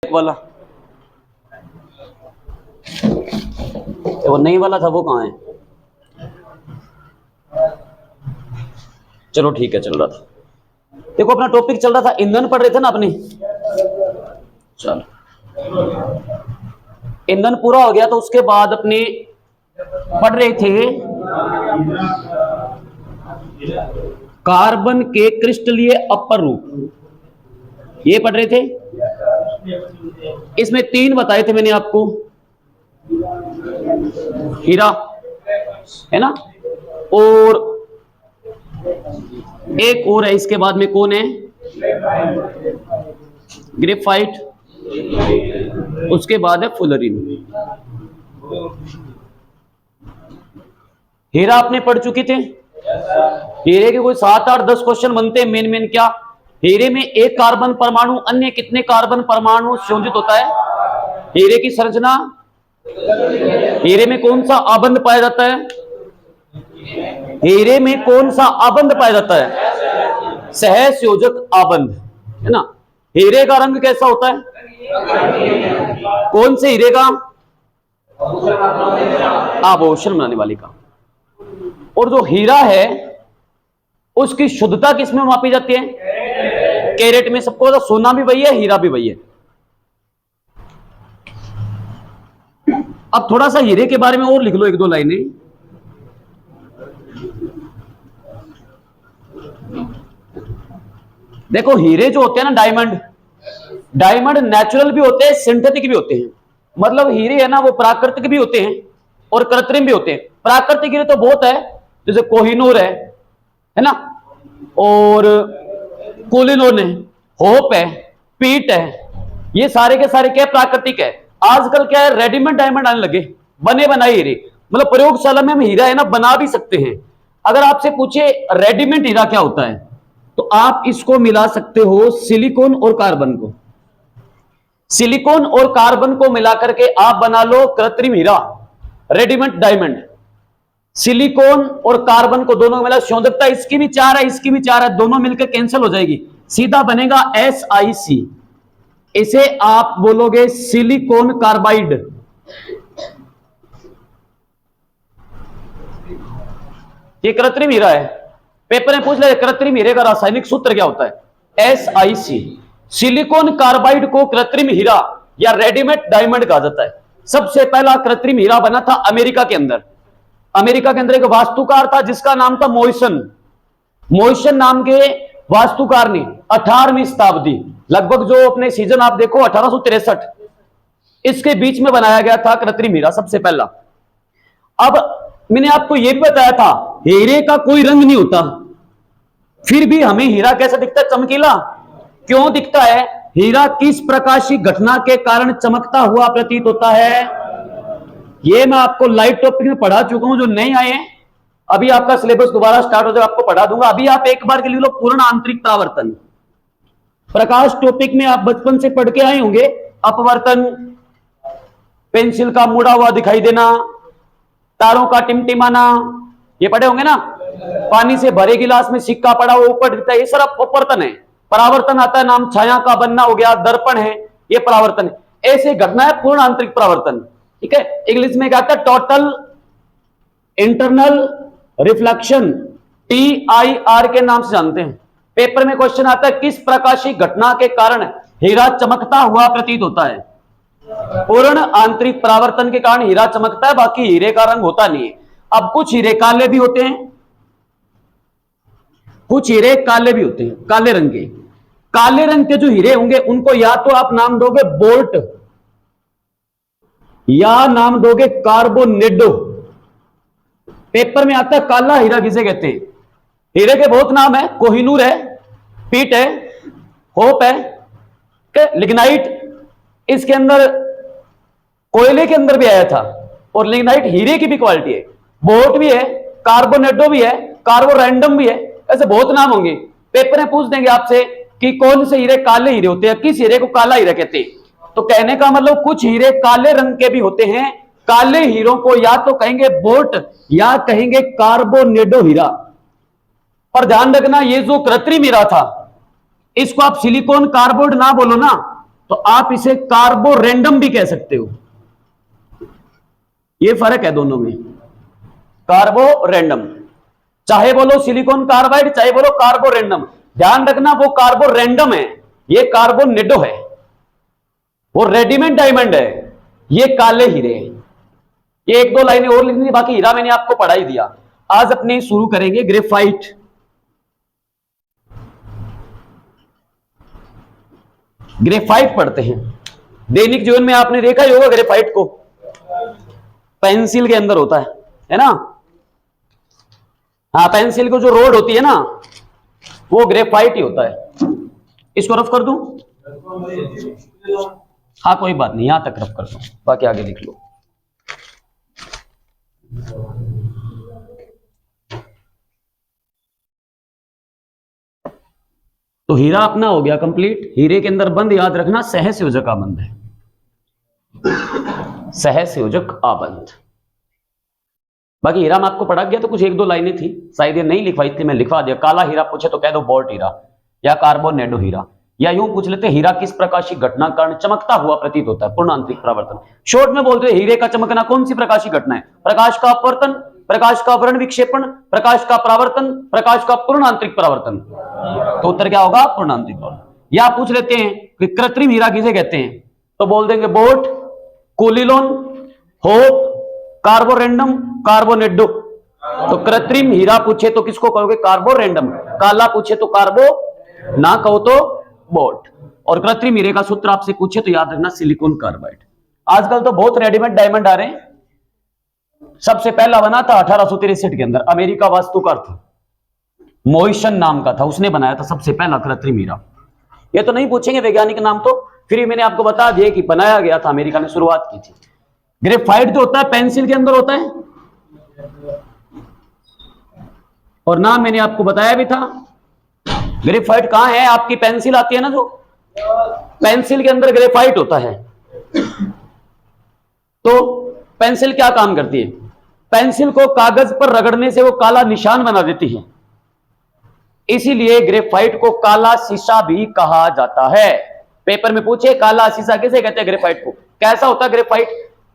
वाला वो नहीं वाला था, वो कहाँ है? चलो ठीक है, चल रहा था। देखो अपना टॉपिक चल रहा था, ईंधन पढ़ रहे थे ना अपने। चलो ईंधन पूरा हो गया तो उसके बाद अपने पढ़ रहे थे कार्बन के क्रिस्टलीय अपर रूप, ये पढ़ रहे थे। इसमें तीन बताए थे मैंने आपको, हीरा है ना, और एक और है इसके बाद में, कौन है? ग्रेफाइट, उसके बाद है फुलरिन। हीरा आपने पढ़ चुके थे। हीरे के कोई 7, 8, 10 क्वेश्चन बनते हैं। मेन क्या, हीरे में एक कार्बन परमाणु अन्य कितने कार्बन परमाणु संयोजित होता है? हीरे की संरचना, हीरे में कौन सा आबंध पाया जाता है? हीरे में कौन सा आबंध पाया जाता है? सहसंयोजक आबंध, है ना। हीरे का रंग कैसा होता है? कौन से हीरे का? आभूषण बनाने वाले का। और जो हीरा है उसकी शुद्धता किसमें मापी जाती है? कैरेट में। सबको पता, सोना भी वही है, हीरा भी वही है। अब थोड़ा सा हीरे के बारे में और लिख लो, 1-2 लाइनें। देखो हीरे जो होते हैं ना, डायमंड नेचुरल भी होते हैं, सिंथेटिक भी होते हैं। मतलब हीरे है ना, वो प्राकृतिक भी होते हैं और कृत्रिम भी होते हैं। प्राकृतिक हीरे तो बहुत है, जैसे कोहिनूर है ना, और कोलिनोन है, होप है, पीट है, ये सारे के सारे क्या प्राकृतिक है। आजकल क्या है, रेडीमेड डायमंड आने लगे, बने बनाए हीरे। मतलब प्रयोगशाला में हम हीरा है ना बना भी सकते हैं। अगर आपसे पूछे रेडीमेड हीरा क्या होता है, तो आप इसको मिला सकते हो सिलिकॉन और कार्बन को। सिलिकॉन और कार्बन को मिलाकर के आप बना लो कृत्रिम हीरा, रेडीमेड डायमंड। सिलिकॉन और कार्बन को दोनों मिला, संयोजकता इसकी भी 4 है, इसकी भी 4 है, दोनों मिलकर कैंसिल हो जाएगी, सीधा बनेगा SiC। इसे आप बोलोगे सिलिकॉन कार्बाइड। ये कृत्रिम हीरा है। पेपर में पूछ ले कृत्रिम हीरे का रासायनिक सूत्र क्या होता है? SiC। सिलिकॉन कार्बाइड को कृत्रिम हीरा या रेडीमेड डायमंड कहा जाता है। सबसे पहला कृत्रिम हीरा बना था अमेरिका के अंदर। अमेरिका के अंदर एक वास्तुकार था जिसका नाम था मोइसन नाम के वास्तुकार ने 18वीं शताब्दी, लगभग जो अपने सीजन आप देखो 1863, इसके बीच में बनाया गया था कृत्रिम हीरा सबसे पहला। अब मैंने आपको यह भी बताया था हीरे का कोई रंग नहीं होता, फिर भी हमें हीरा कैसा दिखता है? चमकीला। क्यों दिखता है? हीरा किस प्रकाशीय घटना के कारण चमकता हुआ प्रतीत होता है? ये मैं आपको लाइव टॉपिक में पढ़ा चुका हूं, जो नहीं आए हैं अभी आपका सिलेबस दोबारा स्टार्ट हो जाए, आपको पढ़ा दूंगा। अभी आप एक बार के लिए लो पूर्ण आंतरिक परावर्तन। प्रकाश टॉपिक में आप बचपन से पढ़ के आए होंगे, अपवर्तन, पेंसिल का मुड़ा हुआ दिखाई देना, तारों का टिमटिमाना, ये पढ़े होंगे ना। पानी से भरे गिलास में सिक्का पड़ा हुआ ऊपर दिखता है, ये सारा अपवर्तन है। परावर्तन आता है, नाम छाया का बनना हो गया, दर्पण है, ये परावर्तन है। ऐसे घटना है पूर्ण आंतरिक परावर्तन, ठीक है। इंग्लिश में क्या आता है? टोटल इंटरनल रिफ्लेक्शन, TIR के नाम से जानते हैं। पेपर में क्वेश्चन आता है किस प्रकाशीय घटना के कारण हीरा चमकता हुआ प्रतीत होता है? पूर्ण आंतरिक परावर्तन के कारण हीरा चमकता है, बाकी हीरे का रंग होता नहीं है। अब कुछ हीरे काले भी होते हैं, कुछ हीरे काले भी होते हैं, काले रंग के। काले रंग के जो हीरे होंगे उनको या तो आप नाम दोगे बोल्ट या नाम दोगे कार्बोनेडो। पेपर में आता है काला हीरा किसे कहते हैं? हीरे के बहुत नाम है, कोहिनूर है, पीट है, होप है, लिग्नाइट, इसके अंदर कोयले के अंदर भी आया था, और लिग्नाइट हीरे की भी क्वालिटी है। बोट भी है, कार्बोनेडो भी है, कार्बोरैंडम भी है, ऐसे बहुत नाम होंगे। पेपर में पूछ देंगे आपसे कि कौन से हीरे काले हीरे होते हैं, किस हीरे को काला हीरा कहते हैं। तो कहने का मतलब कुछ हीरे काले रंग के भी होते हैं। काले हीरों को या तो कहेंगे बोट या कहेंगे कार्बोनेडो हीरा। पर ध्यान रखना, ये जो कृत्रिम हीरा था इसको आप सिलिकॉन कार्बाइड ना बोलो ना, तो आप इसे कार्बोरेंडम भी कह सकते हो। ये फर्क है दोनों में, कार्बोरेंडम। चाहे बोलो सिलिकॉन कार्बाइड, चाहे बोलो कार्बोरेंडम, ध्यान रखना वो कार्बोरेंडम है, ये कार्बोनेडो है, वो रेडीमेड डायमंड है, ये काले हीरे हैं। ये एक दो लाइनें और लिखनी, बाकी हीरा मैंने आपको पढ़ा ही दिया। आज अपने शुरू करेंगे ग्रेफाइट। ग्रेफाइट पढ़ते हैं। दैनिक जीवन में आपने देखा ही होगा ग्रेफाइट को, पेंसिल के अंदर होता है ना। हाँ, पेंसिल को जो रोड होती है ना, वो ग्रेफाइट ही होता है। इसको रफ कर दूं? हाँ कोई बात नहीं, यहां तक रफ कर दूं, बाकी आगे लिख लो। तो हीरा अपना हो गया कंप्लीट। हीरे के अंदर बंद याद रखना सहसंयोजक आबंध है, सहसंयोजक आबंध। बाकी हीरा में आपको पढ़ा गया, तो कुछ एक दो लाइनें थी, शायद ये नहीं लिखवाई थी, मैं लिखवा दिया। काला हीरा पूछे तो कह दो बोल्ट हीरा या कार्बोनेडो हीरा, या यूं पूछ लेते हीरा किस प्रकाशिक घटना कारण चमकता हुआ प्रतीत होता है, पूर्ण आंतरिक परावर्तन। शॉर्ट में बोलते हैं हीरे का चमकना कौन सी प्रकाशिक घटना है? प्रकाश का अपवर्तन, प्रकाश का वर्ण विक्षेपण, प्रकाश का परावर्तन, प्रकाश का पूर्ण आंतरिक परावर्तन। तो उत्तर क्या होगा? पूर्ण आंतरिक परावर्तन। या पूछ लेते हैं कि कृत्रिम हीरा किसे कहते हैं, तो बोल देंगे बोट, कोलिलोन, होप, कार्बोरेंडम, कार्बोनेडो। तो कृत्रिम हीरा पूछे तो किसको कहोगे? कार्बोरेंडम। काला पूछे तो कार्बो, ना कहो तो बोट। और कृत्रिम हीरे का सूत्र आपसे पूछे तो याद रखना सिलिकॉन कार्बाइड। आजकल तो बहुत रेडीमेड डायमंड आ रहे हैं। सबसे पहला बना था 1863 के अंदर, अमेरिका वास्तुकार था, मोइशन नाम का था, उसने बनाया था सबसे पहला कृत्रिम हीरा। ये तो नहीं पूछेंगे वैज्ञानिक नाम, तो फिर मैंने आपको बता दिया कि बनाया गया था, अमेरिका ने शुरुआत की थी। ग्रेफाइट जो होता है पेंसिल के अंदर होता है, और नाम मैंने आपको बताया भी था। ग्रेफाइट कहां है? आपकी पेंसिल आती है ना, जो पेंसिल के अंदर ग्रेफाइट होता है। तो पेंसिल क्या काम करती है? पेंसिल को कागज पर रगड़ने से वो काला निशान बना देती है, इसीलिए ग्रेफाइट को काला शीशा भी कहा जाता है। पेपर में पूछे काला शीशा किसे कहते हैं? ग्रेफाइट को। कैसा होता है ग्रेफाइट?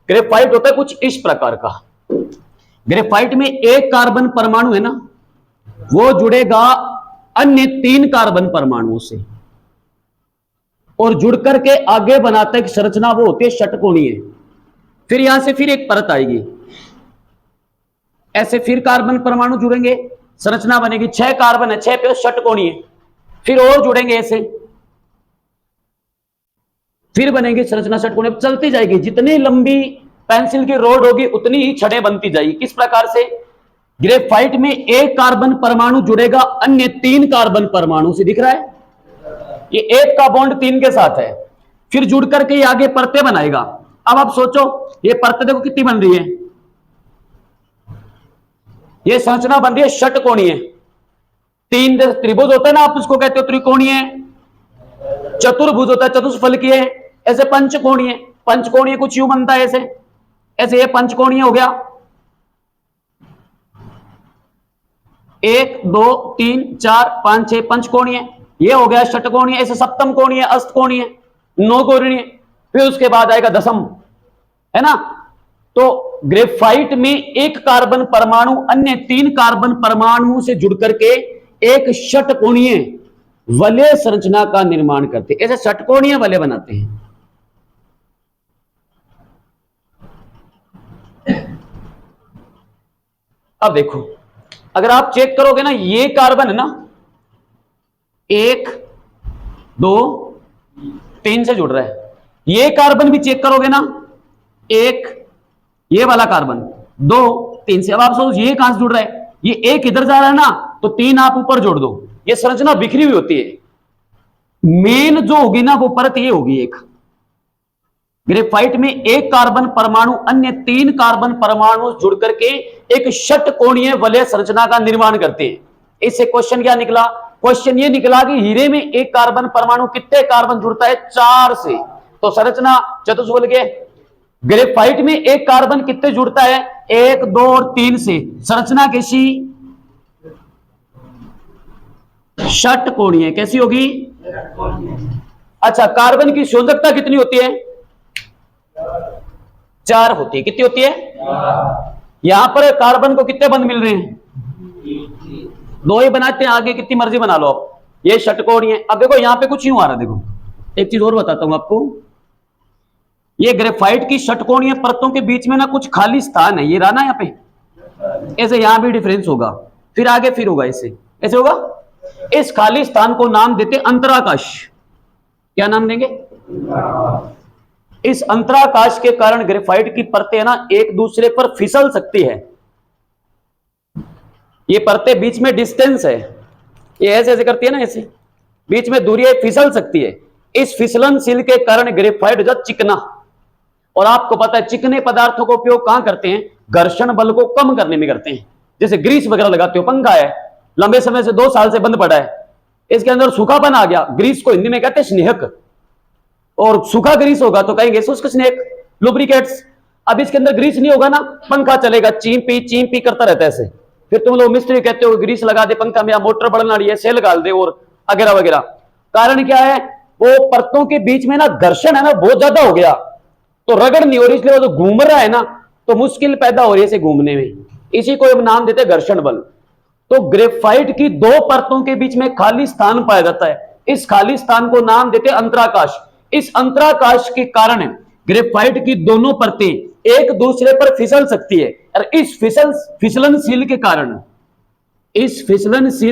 ग्रेफाइट होता है कुछ इस प्रकार का। ग्रेफाइट में एक कार्बन परमाणु है ना, वो जुड़ेगा अन्य 3 कार्बन परमाणुओं से, और जुड़ करके आगे बनाता है संरचना, वो होती है षटकोणीय। फिर यहां से फिर एक परत आएगी, ऐसे फिर कार्बन परमाणु जुड़ेंगे, संरचना बनेगी। 6 कार्बन है, 6 पे षटकोणीय, फिर और जुड़ेंगे ऐसे, फिर बनेंगे संरचना षटकोणीय, चलती जाएगी। जितनी लंबी पेंसिल की रोड होगी उतनी ही छड़ें बनती जाएगी। किस प्रकार से? ग्रेफाइट में एक कार्बन परमाणु जुड़ेगा अन्य 3 कार्बन परमाणु से, दिख रहा है? ये एक का बॉन्ड 3 के साथ है, फिर जुड़ करके ये आगे परतें बनाएगा। अब आप सोचो, ये परतें देखो कितनी बन रही है, ये संरचना बन रही है षटकोणीय। 3 त्रिभुज होता है ना, आप उसको कहते हो त्रिकोणीय। चतुर्भुज होता है चतुष्फलकीय, ऐसे पंचकोणीय। पंचकोणीय कुछ यूं बनता है ऐसे, ऐसे ये पंचकोणीय हो गया, 1 2 3 4 5 6 पंचकोणीय। ये हो गया षटकोणीय, ऐसे सप्तम कोणीय, अष्टकोणीय, 9 कोणीय, फिर उसके बाद आएगा दशम, है ना। तो ग्रेफाइट में एक कार्बन परमाणु अन्य 3 कार्बन परमाणुओं से जुड़ करके एक षटकोणीय वलय संरचना का निर्माण करते, ऐसे षटकोणीय वलय बनाते हैं। अब देखो, अगर आप चेक करोगे ना, ये कार्बन है ना, 1 2 3 से जुड़ रहा है। ये कार्बन भी चेक करोगे ना, 1 ये वाला कार्बन 2 3 से। अब आप सोचो ये कहां से जुड़ रहा है? ये 1 इधर जा रहा है ना, तो 3 आप ऊपर जोड़ दो, ये संरचना बिखरी हुई होती है। मेन जो होगी ना वो परत ये होगी एक। ग्रेफाइट में एक कार्बन परमाणु अन्य 3 कार्बन परमाणु जुड़ करके एक षटकोणीय वलय संरचना का निर्माण करते हैं। इससे क्वेश्चन क्या निकला? क्वेश्चन ये निकला कि हीरे में एक कार्बन परमाणु कितने कार्बन जुड़ता है? 4 से, तो संरचना चतुष्फलकीय। ग्रेफाइट में एक कार्बन कितने जुड़ता है? 1 2 और 3 से, संरचना कैसी? षटकोणीय। कैसी होगी? अच्छा, कार्बन की संयोजकता कितनी होती है? 4 होती है। कितनी होती है? यहां पर कार्बन को कितने बंध मिल रहे हैं? 2 ही बनाते हैं, आगे कितनी मर्जी बना लो आप। ये षटकोणीय है। अब देखो यहां पे कुछ यूं आ रहा है, देखो एक चीज और बताता हूं आपको। ये ग्रेफाइट की षटकोणीय परतों के बीच में ना कुछ खाली स्थान है, ये रहा ना यहाँ पे, ऐसे यहां भी डिफरेंस होगा, फिर आगे फिर होगा, ऐसे होगा। इस खाली स्थान को नाम देते अंतराकाश। क्या नाम देंगे? इस अंतराकाश के कारण ग्रेफाइट की परतें ना एक दूसरे पर फिसल सकती है। ये परतें बीच में डिस्टेंस है, ये ऐसे ऐसे करती है ना, ऐसे बीच में दूरी फिसल सकती है। इस फिसलनशील के कारण ग्रेफाइट जो चिकना, और आपको पता है चिकने पदार्थों का उपयोग कहां करते हैं? घर्षण बल को कम करने में करते हैं। जैसे ग्रीस वगैरह लगाते हो, पंखा है लंबे समय से 2 साल से बंद पड़ा है, इसके अंदर सूखापन आ गया, ग्रीस को हिंदी में कहते हैं स्नेहक, और सूखा ग्रीस होगा तो कहेंगे शुष्क स्नेहक, लुब्रिकेट्स। अब इसके अंदर ग्रीस नहीं होगा ना, पंखा चलेगा चीम पी करता रहता है ऐसे। फिर तुम लोग मिस्त्री कहते हो ग्रीस लगा दे पंखा में, या मोटर बढ़ना रही है सेल डाल दे, और वगैरह वगैरह। कारण क्या है? वो परतों के बीच में ना घर्षण है ना बहुत ज्यादा हो गया, तो रगड़ नहीं हो रही, इसलिए वो जो घूम रहा है ना तो मुश्किल पैदा हो रही है इसे घूमने में, इसी को नाम देते घर्षण बल। तो ग्रेफाइट की 2 परतों के बीच में खाली स्थान पाया जाता है, इस खाली स्थान को नाम देते अंतराकाश। इस अंतराकाश के कारण ग्रेफाइट की दोनों परतें एक दूसरे पर फिसल सकती है, और इस फिसलनशील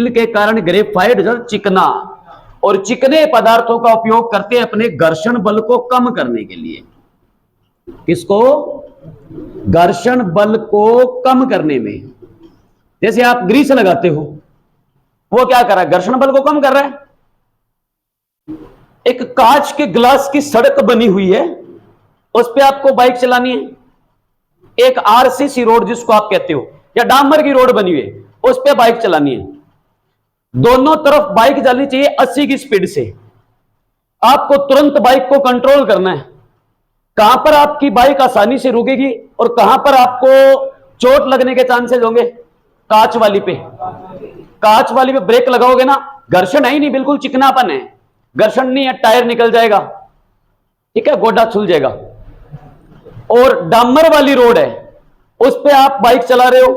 के कारण ग्रेफाइट जब चिकना, और चिकने पदार्थों का उपयोग करते हैं अपने घर्षण बल को कम करने के लिए। किसको? घर्षण बल को कम करने में। जैसे आप ग्रीस लगाते हो, वो क्या कर रहा है? घर्षण बल को कम कर रहा है। एक कांच के ग्लास की सड़क बनी हुई है, उस पे आपको बाइक चलानी है। एक आरसीसी रोड जिसको आप कहते हो, या डामर की रोड बनी हुई है, उस पे बाइक चलानी है। दोनों तरफ बाइक जानी चाहिए 80 की स्पीड से। आपको तुरंत बाइक को कंट्रोल करना है, कहां पर आपकी बाइक आसानी से रुकेगी और कहां पर आपको चोट लगने के चांसेस होंगे। कांच वाली पे ब्रेक लगाओगे ना, घर्षण है ही नहीं, बिल्कुल चिकनापन है, घर्षण नहीं है, टायर निकल जाएगा, ठीक है, गोडा छूल जाएगा। और डामर वाली रोड है, उस पे आप बाइक चला रहे हो,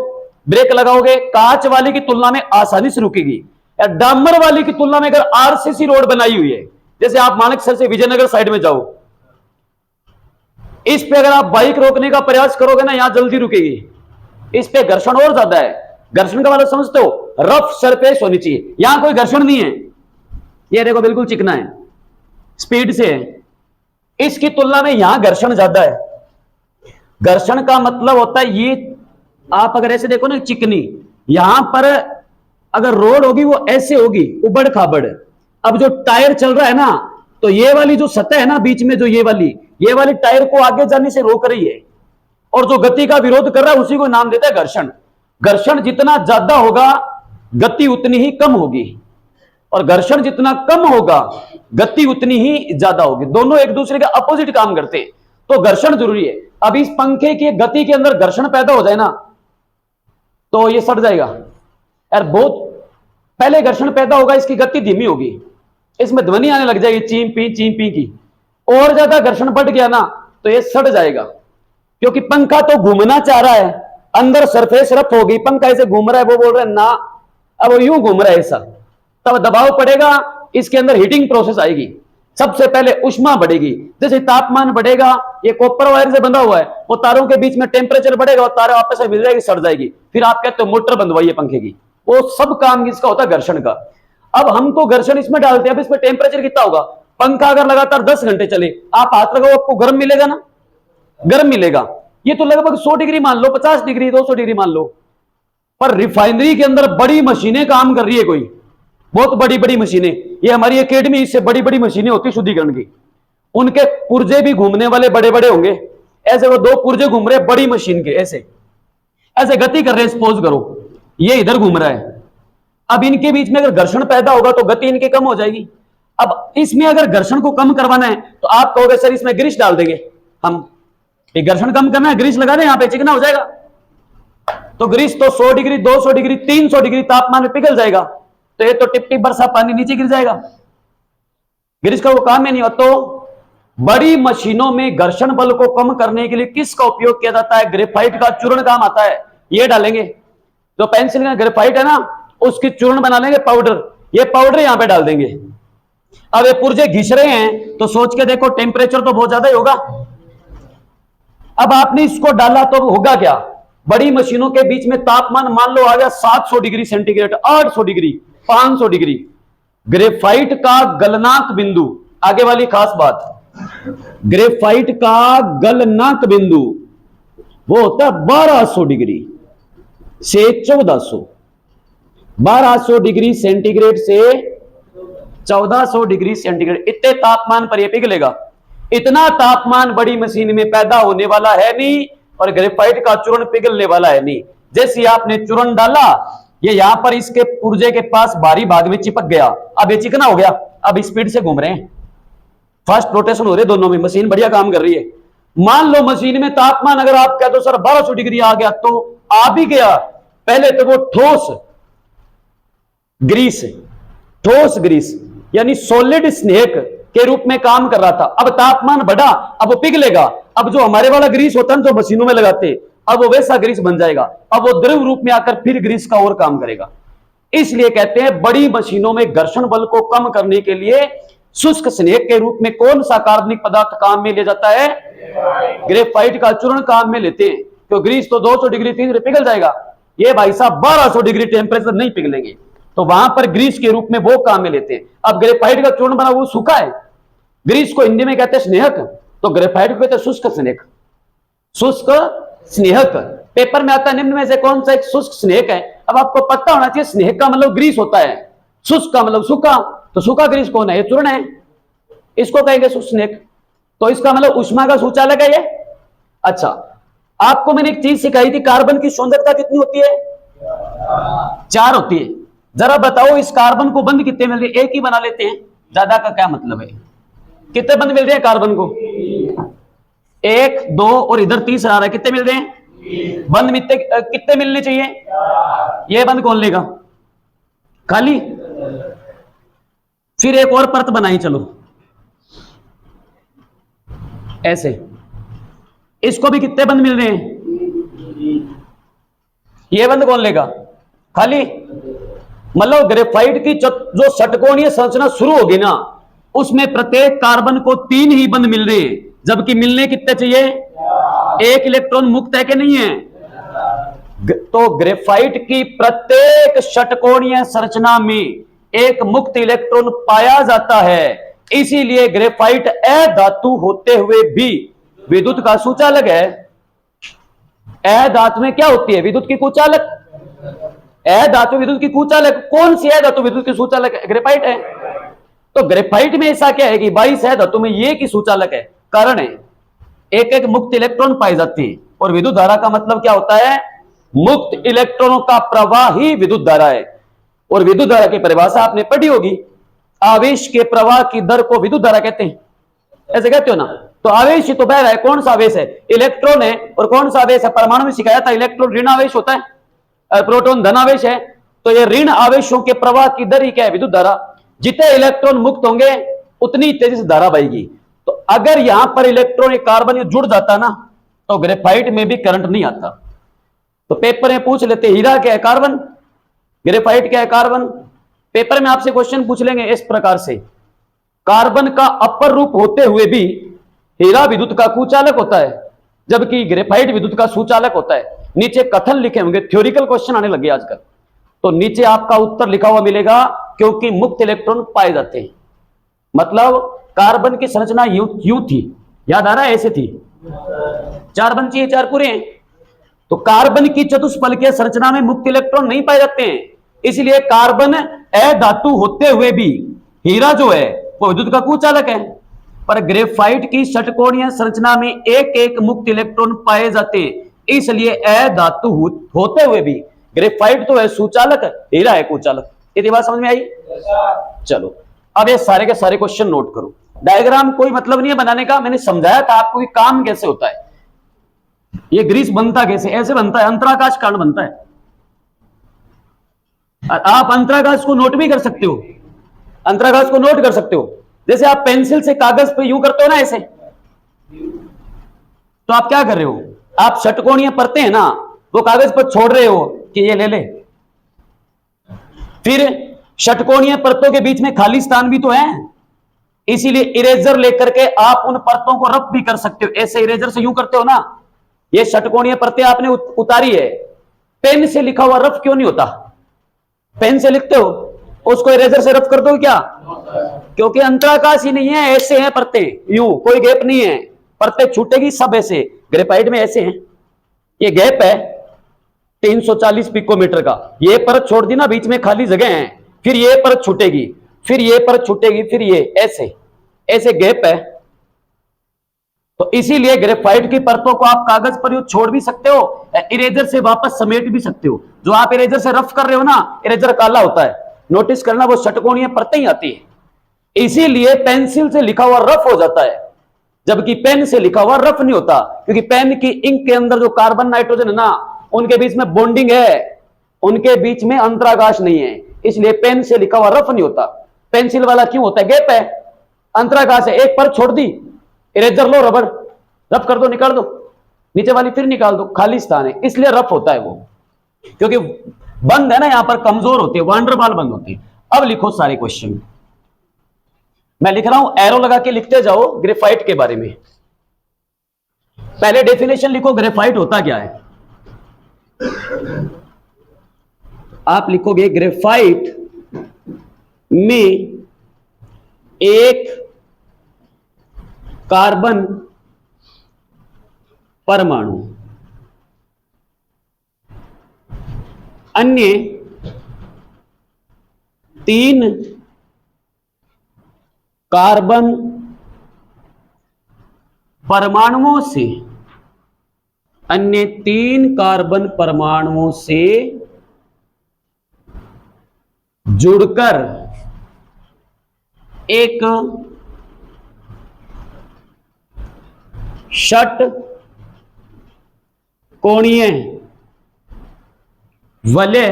ब्रेक लगाओगे, कांच वाली की तुलना में आसानी से रुकेगी। या डामर वाली की तुलना में अगर आरसीसी रोड बनाई हुई है, जैसे आप मानकसर से विजयनगर साइड में जाओ, इस पे अगर आप बाइक रोकने का प्रयास करोगे ना, यहां जल्दी रुकेगी, इस पे घर्षण और ज्यादा है। घर्षण का मतलब समझते हो? रफ सरफेस होनी चाहिए, यहां कोई घर्षण नहीं है, ये देखो बिल्कुल चिकना है, स्पीड से है। इसकी तुलना में यहां घर्षण ज्यादा है। घर्षण का मतलब होता है ये, आप अगर ऐसे देखो ना चिकनी, यहां पर अगर रोड होगी वो ऐसे होगी उबड़ खाबड़। अब जो टायर चल रहा है ना, तो ये वाली जो सतह है ना बीच में, जो ये वाली टायर को आगे जाने से रोक रही है, और जो गति का विरोध कर रहा है उसी को नाम देता है घर्षण। घर्षण जितना ज्यादा होगा गति उतनी ही कम होगी, और घर्षण जितना कम होगा गति उतनी ही ज्यादा होगी। दोनों एक दूसरे के अपोजिट काम करते हैं, तो घर्षण जरूरी है। अब इस पंखे की गति के अंदर घर्षण पैदा हो जाए ना, तो ये सड़ जाएगा यार। बहुत पहले घर्षण पैदा होगा, इसकी गति धीमी होगी, इसमें ध्वनि आने लग जाएगी चीम पी की। और ज्यादा घर्षण बढ़ गया ना तो ये सड़ जाएगा, क्योंकि पंखा तो घूमना चाह रहा है, अंदर सरफेस रफ होगी, पंखा ऐसे घूम रहा है, वो बोल रहा है ना, अब वो यूं घूम रहा है ऐसा, तब दबाव पड़ेगा, इसके अंदर हीटिंग प्रोसेस आएगी। सबसे पहले उष्मा बढ़ेगी, जैसे तापमान बढ़ेगा, ये कॉपर वायर से बंधा हुआ है, वो तारों के बीच में टेम्परेचर बढ़ेगा और तारें आपस में मिल जाएगी, सड़ जाएगी। फिर आप कहते हो मोटर बंधवाइए पंखे की, वो सब काम इसका होता है घर्षण का। अब हम तो घर्षण इसमें डालते हैं, अब इसमें टेम्परेचर कितना होगा? पंखा अगर लगातार 10 घंटे चले, आप हाथ लगाओ, आपको गर्म मिलेगा ना? गर्म मिलेगा। ये तो लगभग 100 डिग्री मान लो, 50 डिग्री 200 डिग्री मान लो। पर रिफाइनरी के अंदर बड़ी मशीनें काम कर रही है, कोई बहुत बड़ी बड़ी मशीनें, ये हमारी एकेडमी, इससे बड़ी बड़ी मशीनें होती शुद्धिकरण की, उनके पुर्जे भी घूमने वाले बड़े बड़े होंगे। ऐसे वो 2 पुर्जे घूम रहे बड़ी मशीन के, ऐसे ऐसे गति कर रहे हैं, सपोज करो ये इधर घूम रहा है। अब इनके बीच में अगर घर्षण पैदा होगा तो गति इनकी कम हो जाएगी। अब इसमें अगर घर्षण को कम करवाना है तो आप कहोगे सर इसमें ग्रीस डाल देंगे हम, घर्षण कम करना है ग्रीस लगा दें, यहां पे चिकना हो जाएगा। तो ग्रीस तो 100 डिग्री 200 डिग्री 300 डिग्री तापमान में पिघल जाएगा, तो ये तो टिप टिप बरसा पानी नीचे गिर जाएगा। ग्रीस का वो काम ही नहीं हो। तो बड़ी मशीनों में घर्षण बल को कम करने के लिए किसका उपयोग किया जाता है? ग्रेफाइट का चूर्ण काम आता है। ये डालेंगे, जो पेंसिल का ग्रेफाइट है ना, उसकी चूर्ण बना लेंगे पाउडर, ये पाउडर यहां पे डाल देंगे। अब ये पुर्जे घिस रहे हैं तो सोच के देखो, टेम्परेचर तो बहुत ज्यादा ही होगा। अब आपने इसको डाला तो होगा क्या? बड़ी मशीनों के बीच में तापमान मान लो आ गया 700 degree centigrade, 800 degree, 500 degree. Graphite का गलनांक बिंदु, आगे वाली खास बात, ग्रेफाइट का गलनांक बिंदु वो होता है 1200 डिग्री से 1400, 1200 डिग्री सेंटीग्रेड से 1400 डिग्री सेंटीग्रेड, इतने तापमान पर यह पिघलेगा। इतना तापमान बड़ी मशीन में पैदा होने वाला है नहीं, और ग्रेफाइट का चूर्ण पिघलने वाला है नहीं। जैसे आपने चूर्ण डाला, ये यहां पर इसके पुर्जे के पास बाहरी भाग में चिपक गया, अब ये चिकना हो गया, अब स्पीड से घूम रहे हैं, फास्ट रोटेशन हो रहे दोनों में, मशीन बढ़िया काम कर रही है। मान लो मशीन में तापमान अगर आप कहते हो सर 1200 डिग्री आ गया, तो आ भी गया। पहले तो वो ठोस ग्रीस यानी सॉलिड स्नेहक के रूप में काम कर रहा था। अब तापमान बढ़ा, अब वो पिघलेगा। अब जो हमारे वाला ग्रीस होता है जो मशीनों में लगाते, अब वो वैसा ग्रीस बन जाएगा। अब वो द्रव रूप में आकर फिर ग्रीस का और काम करेगा। इसलिए कहते हैं बड़ी मशीनों में घर्षण बल को कम करने के लिए शुष्क स्नेहक के रूप में कौन सा कार्बनिक पदार्थ काम में ले जाता है? ग्रेफाइट का चूर्ण काम में लेते हैं। तो ग्रीस तो 200 डिग्री 300 पिघल जाएगा, ये भाई साहब 1200 डिग्री टेम्परेचर नहीं पिघलेंगे, तो वहां पर ग्रीस के रूप में वो काम में लेते हैं। अब ग्रेफाइट का चूर्ण बना वो सूखा है, ग्रीस को हिंदी में कहते हैं स्नेहक, तो ग्रेफाइट को कहते हैं शुष्क स्नेहक। शुष्क स्नेहक पेपर में आता है, निम्न में से कौन सा एक शुष्क स्नेहक है? अब आपको पता होना चाहिए स्नेहक का मतलब ग्रीस होता है, शुष्क का मतलब सूखा, तो सूखा ग्रीस कौन है? ये चूर्ण है, इसको कहेंगे शुष्क स्नेहक। तो इसका मतलब ऊष्मा का सूचालक है ये। अच्छा, आपको मैंने एक चीज सिखाई थी, कार्बन की सांद्रता कितनी होती है? 4 होती है। जरा बताओ इस कार्बन को बंद कितने मिल रहे हैं? एक ही बना लेते हैं, ज्यादा का क्या मतलब है? कितने बंद मिल रहे हैं कार्बन को? 1 2 और इधर तीसरा आ रहा है, कितने मिल रहे हैं? बंद कितने मिलने चाहिए? ये बंद कौन लेगा? खाली। फिर एक और परत बनाई, चलो ऐसे, इसको भी कितने बंद मिल रहे हैं? ये बंद कौन लेगा? खाली। मतलब ग्रेफाइट की जो षटकोणीय संरचना शुरू होगी ना, उसमें प्रत्येक कार्बन को 3 ही बंद मिल रहे हैं, जबकि मिलने कितने चाहिए? 1 इलेक्ट्रॉन मुक्त है कि नहीं है? तो ग्रेफाइट की प्रत्येक षटकोणीय संरचना में एक मुक्त इलेक्ट्रॉन पाया जाता है। इसीलिए ग्रेफाइट अधातु होते हुए भी विद्युत का सुचालक है। अधातु में क्या होती है? विद्युत की कुचालक। अधातु विद्युत की कुचालक। कौन सी अधातु विद्युत की सुचालक है? ग्रेफाइट है। तो ग्रेफाइट में ऐसा क्या है कि 22 अधातु में ये की सुचालक है? कारण है एक एक मुक्त इलेक्ट्रॉन पाई जाती है। और विद्युत धारा का मतलब क्या होता है? मुक्त इलेक्ट्रॉनों का प्रवाह ही विद्युत धारा है। और विद्युत धारा की परिभाषा आपने पढ़ी होगी, आवेश के प्रवाह की दर को विद्युत धारा कहते हैं, ऐसे कहते हो ना। तो आवेश ही तो बह रहा है, कौन सा आवेश है? इलेक्ट्रॉन है। और कौन सा आवेश है? परमाणु में सिखाया था, इलेक्ट्रॉन ऋण आवेश होता है, प्रोटॉन धन आवेश है। तो ये ऋण आवेशों के प्रवाह की दर ही क्या है? विद्युत धारा। जितने इलेक्ट्रॉन मुक्त होंगे उतनी तेजी से धारा बहेगी। तो अगर यहां पर इलेक्ट्रॉन कार्बन जुड़ जाता ना, तो ग्रेफाइट में भी करंट नहीं आता। तो पेपर में पूछ लेते हीरा क्या है? कार्बन। ग्रेफाइट क्या है? कार्बन। पेपर में आपसे क्वेश्चन पूछ लेंगे इस प्रकार से, कार्बन का अपर रूप होते हुए भी हीरा विद्युत का कुचालक होता है, जबकि ग्रेफाइट विद्युत का सुचालक होता है। नीचे कथन लिखे होंगे, थ्योरिकल क्वेश्चन आने लगे आजकल, तो नीचे आपका उत्तर लिखा हुआ मिलेगा, क्योंकि मुक्त इलेक्ट्रॉन पाए जाते हैं। मतलब कार्बन की संरचना यूं थी, याद आ रहा है? ऐसे थी, 4 बन चाहिए, 4 पूरे हैं। तो कार्बन की चतुष्फलकीय संरचना में मुक्त इलेक्ट्रॉन नहीं पाए जाते हैं, इसलिए कार्बन अधातु होते हुए भी हीरा जो है वो विद्युत का कुचालक है। पर ग्रेफाइट की षटकोणीय संरचना में एक एक मुक्त इलेक्ट्रॉन पाए जाते हैं, इसलिए अधातु होते हुए भी ग्रेफाइट तो है सुचालक, हीरा है कुचालक। ये बात समझ में आई? चलो अब ये सारे के सारे क्वेश्चन नोट करो। डायग्राम कोई मतलब नहीं है बनाने का, मैंने समझाया था आपको कि काम कैसे होता है। ये ग्रीस बनता कैसे? ऐसे बनता है, अंतराकाश कांड बनता है। आप अंतराकाश को नोट भी कर सकते हो, अंतराकाश को नोट कर सकते हो। जैसे आप पेंसिल से कागज पे यूं करते हो ना ऐसे, तो आप क्या कर रहे हो, आप षटकोणीय परतें हैं ना वो कागज पर छोड़ रहे हो कि ये ले ले। फिर षटकोणीय परतों के बीच में खाली स्थान भी तो है, इसीलिए इरेजर लेकर के आप उन परतों को रफ भी कर सकते हो। ऐसे इरेजर से यूं करते हो ना, ये षटकोणीय परतें आपने उतारी है, पेन से लिखा हुआ रफ क्यों नहीं होता? पेन से लिखते हो, उसको इरेजर से रफ कर दो क्या? क्योंकि अंतराकाश ही नहीं है, ऐसे हैं परतें, यूं कोई गैप नहीं है, परतें छूटेगी सब ऐसे। ग्रेफाइट में ऐसे हैं, ये गैप है 340 पिकोमीटर का, ये परत छोड़ दी ना, बीच में खाली जगह है, फिर ये परत छूटेगी, फिर ये परत छूटेगी, फिर ये ऐसे ऐसे गैप है। तो इसीलिए ग्रेफाइट की परतों को आप कागज पर छोड़ भी सकते हो, इरेजर से वापस समेट भी सकते हो। जो आप इरेजर से रफ कर रहे हो ना, इरेजर काला होता है, नोटिस करना, वो षटकोणीय परतें ही आती है। इसीलिए पेंसिल से लिखा हुआ रफ हो जाता है, जबकि पेन से लिखा हुआ रफ नहीं होता, क्योंकि पेन की इंक के अंदर जो कार्बन नाइट्रोजन है ना, उनके बीच में बॉन्डिंग है, उनके बीच में अंतराकाश नहीं है, इसलिए पेन से लिखा हुआ रफ नहीं होता। पेंसिल वाला क्यों होता है? गैप है, अंतराकाश है, एक पर छोड़ दी, इरेजर लो, रबड़ रफ कर दो, निकाल दो, नीचे वाली फिर निकाल दो, खाली स्थान है, इसलिए रफ होता है वो, क्योंकि बंद है ना, यहां पर कमजोर होती है, वांडरवाल बंद होती है। अब लिखो सारे क्वेश्चन, मैं लिख रहा हूं, एरो लगा के लिखते जाओ ग्रेफाइट के बारे में। पहले डेफिनेशन लिखो, ग्रेफाइट होता क्या है? आप लिखोगे ग्रेफाइट में एक कार्बन परमाणु अन्य 3 कार्बन परमाणुओं से, अन्य 3 कार्बन परमाणुओं से जुड़कर एक षटकोणीय वलय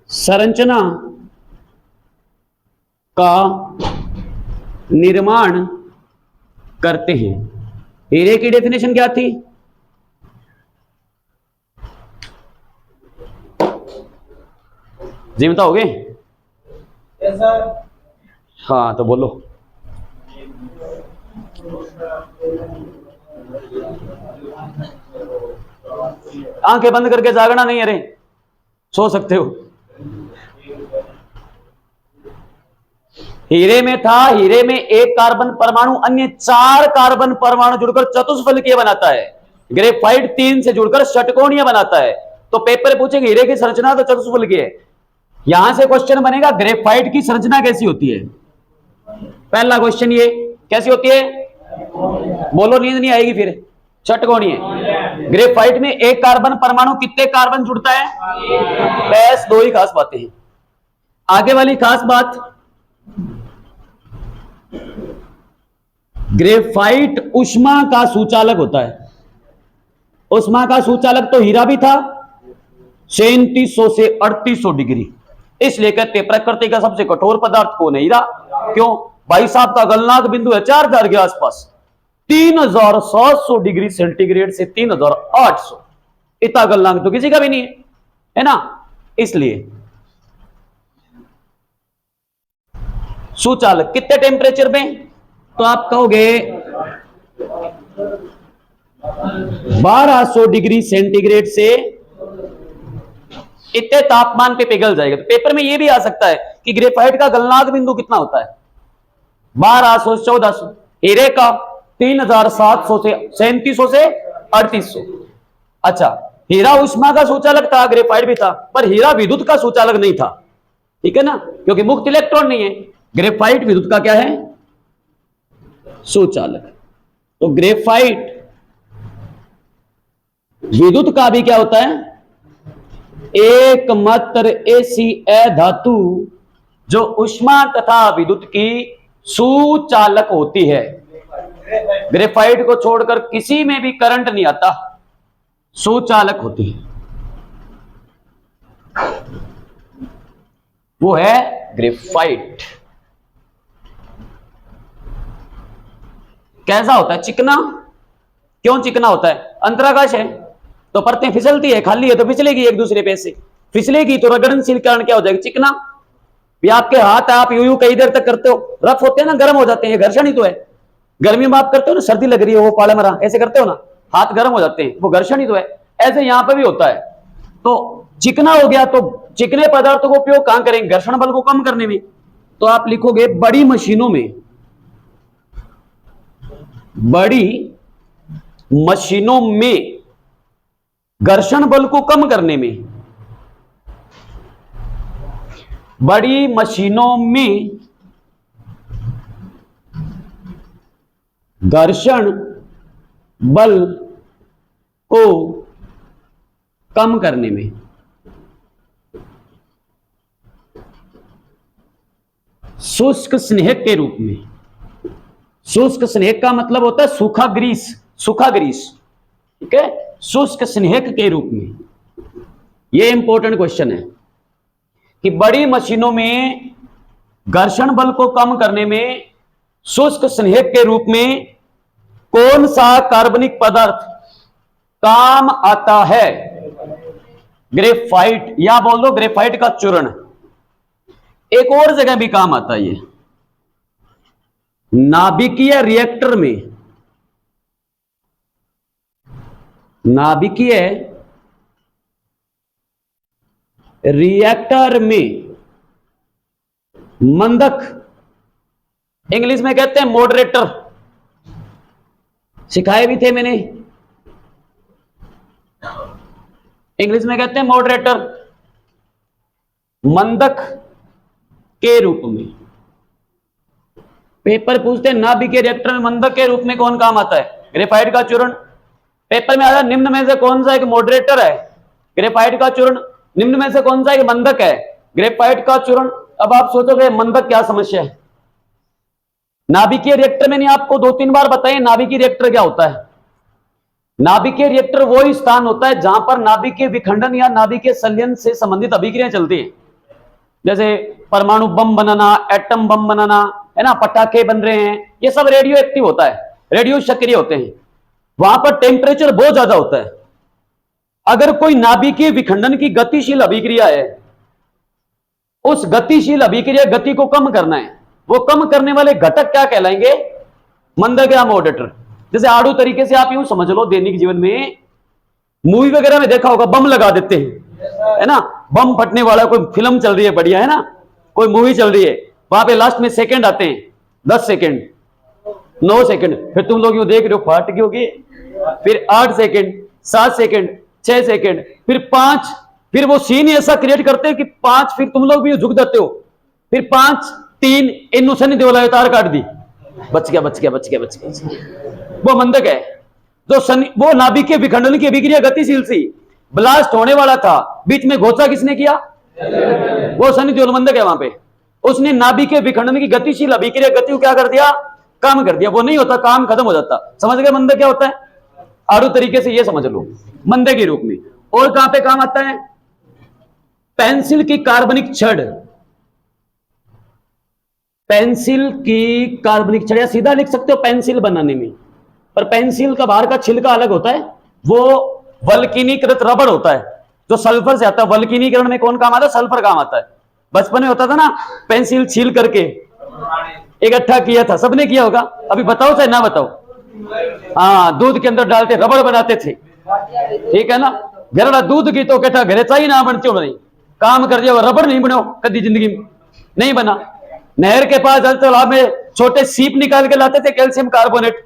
संरचना का निर्माण करते हैं। हीरे की डेफिनेशन क्या थी? जी बताओगे? हाँ तो बोलो। आंखें बंद करके जागना नहीं, अरे सो सकते हो। हीरे में था, हीरे में एक कार्बन परमाणु अन्य 4 कार्बन परमाणु जुड़कर चतुष्फलकीय बनाता है। ग्रेफाइट 3 से जुड़कर षटकोणीय बनाता है। तो पेपर पूछेगा हीरे की संरचना तो चतुष्फलकीय है, यहां से क्वेश्चन बनेगा ग्रेफाइट की संरचना कैसी होती है। पहला क्वेश्चन ये, कैसी होती है? बोलो, नींद नहीं आएगी फिर। षटकोणीय। ग्रेफाइट में एक कार्बन परमाणु कितने कार्बन जुड़ता है? बस 2 ही खास बातें हैं। आगे वाली खास बात, ग्रेफाइट ऊष्मा का सुचालक होता है। ऊष्मा का सुचालक तो हीरा भी था, 3700 से 3800 डिग्री, इसलिए कहते प्रकृति का सबसे कठोर पदार्थ कौन है? हीरा। क्यों? भाई साहब का गलनांक बिंदु है 4000 के आसपास, 3700 डिग्री सेंटीग्रेड से 3800, इतना गलनांक तो किसी का भी नहीं है ना। इसलिए सुचालक कितने टेम्परेचर में? तो आप कहोगे 1200 डिग्री सेंटीग्रेड से इतने तापमान पे पिघल जाएगा। तो पेपर में यह भी आ सकता है कि ग्रेफाइट का गलनांक बिंदु कितना होता है? 1200 से 1400। हीरे का 3700 से 3700 से 3800। अच्छा, हीरा ऊष्मा का सुचालक था, ग्रेफाइट भी था, पर हीरा विद्युत का सुचालक नहीं था, ठीक है ना, क्योंकि मुक्त इलेक्ट्रॉन नहीं है। ग्रेफाइट विद्युत का क्या है? सुचालक। तो ग्रेफाइट विद्युत का भी क्या होता है? एकमात्र ऐसी अधातु जो ऊष्मा तथा विद्युत की सुचालक होती है। ग्रेफाइट को छोड़कर किसी में भी करंट नहीं आता, सुचालक होती है, वो है ग्रेफाइट। कैसा होता है? चिकना। क्यों चिकना होता है? अंतराकाश है तो परतें फिसलती है, खाली है तो फिसलेगी एक दूसरे पे से, फिसलेगी तो रगड़नशील कारण क्या हो जाएगा? चिकना। या आपके हाथ आप यूं कई देर तक करते हो, रफ होते हैं ना, गर्म हो जाते हैं, घर्षण ही तो है। गर्मी में आप करते हो ना, सर्दी लग रही है, वो पाला मरा ऐसे करते हो ना, हाथ गर्म हो जाते हैं, वो घर्षण ही तो है। ऐसे यहां पे भी होता है। तो चिकना हो गया तो चिकने पदार्थों को उपयोग कहां करेंगे? घर्षण बल को कम करने में। तो आप लिखोगे बड़ी मशीनों में, बड़ी मशीनों में घर्षण बल को कम करने में, बड़ी मशीनों में घर्षण बल को कम करने में। शुष्क स्नेहक के रूप में। शुष्क स्नेहक का मतलब होता है सूखा ग्रीस, सूखा ग्रीस, ठीक है, शुष्क स्नेहक के रूप में। यह इंपॉर्टेंट क्वेश्चन है कि बड़ी मशीनों में घर्षण बल को कम करने में शुष्क स्नेहक के रूप में कौन सा कार्बनिक पदार्थ काम आता है? ग्रेफाइट, या बोल दो ग्रेफाइट का चूर्ण। एक और जगह भी काम आता है ये, नाभिकीय रिएक्टर में। नाभिकीय रिएक्टर में मंदक, इंग्लिश में कहते हैं मॉडरेटर, सिखाए भी थे मैंने, इंग्लिश में कहते हैं मॉडरेटर, मंदक के रूप में। पेपर पूछते हैं नाभिकीय रिएक्टर में मंदक के रूप में कौन काम आता है? ग्रेफाइट का चूर्ण। पेपर में आता है निम्न में से कौन सा एक मॉडरेटर है? ग्रेफाइट का चूर्ण। निम्न में से कौन सा एक मंदक है? ग्रेफाइट का चूर्ण। अब आप सोचोगे मंदक क्या समस्या है? नाभिकीय रिएक्टर मैंने आपको 2-3 बार बताया नाभिकीय रिएक्टर क्या होता है। नाभिकीय रिएक्टर वो ही स्थान होता है जहां पर नाभिकीय विखंडन या नाभिकीय संलयन से संबंधित अभिक्रियाएं चलती है। जैसे परमाणु बम बनाना, एटम बम बनाना, है ना, पटाखे बन रहे हैं, ये सब रेडियो एक्टिव होता है, रेडियो सक्रिय होते हैं। वहां पर टेम्परेचर बहुत ज्यादा होता है। अगर कोई नाभिकीय विखंडन की गतिशील अभिक्रिया है, उस गतिशील अभिक्रिया गति को कम करना है, वो कम करने वाले घटक क्या कहलाएंगे? मंदक या मॉडरेटर। जैसे आड़ू तरीके से आप यूं समझ लो, दैनिक जीवन में मूवी वगैरह में देखा होगा, बम लगा देते हैं, है ना, बम फटने वाला कोई फिल्म चल रही है बढ़िया, है ना, कोई मूवी चल रही है, वहां पे लास्ट में सेकंड आते हैं, 10 सेकंड, 9 सेकंड, फिर तुम लोग यूं देख रहे हो फाट गई होगी, फिर 8 सेकंड, 7 सेकंड, 6 सेकंड, फिर 5, फिर वो सीन ऐसा क्रिएट करते हैं कि 5, फिर तुम लोग भी झुक जाते हो, फिर 5, 3, इन सनी देवला तार काट दी, बच गया बच गया बच गया बच गया। वो मंदक है। जो वो नाभिकीय विखंडन की अभिक्रिया गतिशील सी, ब्लास्ट होने वाला था, बीच में घोचा किसने किया? वो सनी देओल मंदक है वहां पे। उसने नाभिकीय विखंडन की गतिशील अभिक्रिया गति को क्या कर दिया? काम कर दिया। वो नहीं होता, काम खत्म हो जाता। समझ गए मंदक क्या होता है? आड़ू तरीके से ये समझ लो मंदक के रूप में। और कहां पे काम आता है? पेंसिल की कार्बनिक छड़, पेंसिल की कार्बनिक छड़, या सीधा लिख सकते हो पेंसिल बनाने में, पर पेंसिल का बाहर का छिलका अलग होता है, वो वल्कनीकृत रबड़ होता है जो सल्फर से आता है। वल्कनीकरण में कौन काम आता है? सल्फर काम आता है। बचपन में होता था ना, पेंसिल छील करके इकट्ठा किया था, सबने किया होगा। अभी बताओ चाहे ना बताओ, हाँ, दूध के अंदर डालते रबड़ बनाते थे, ठीक है ना। घरड़ा दूध की तो कहता घरे चाहिए ना बनते हो, नहीं काम कर दिया, रबड़ नहीं बनो कभी जिंदगी में नहीं बना। नहर के पास तालाब में छोटे सीप निकाल के लाते थे, कैल्शियम कार्बोनेट,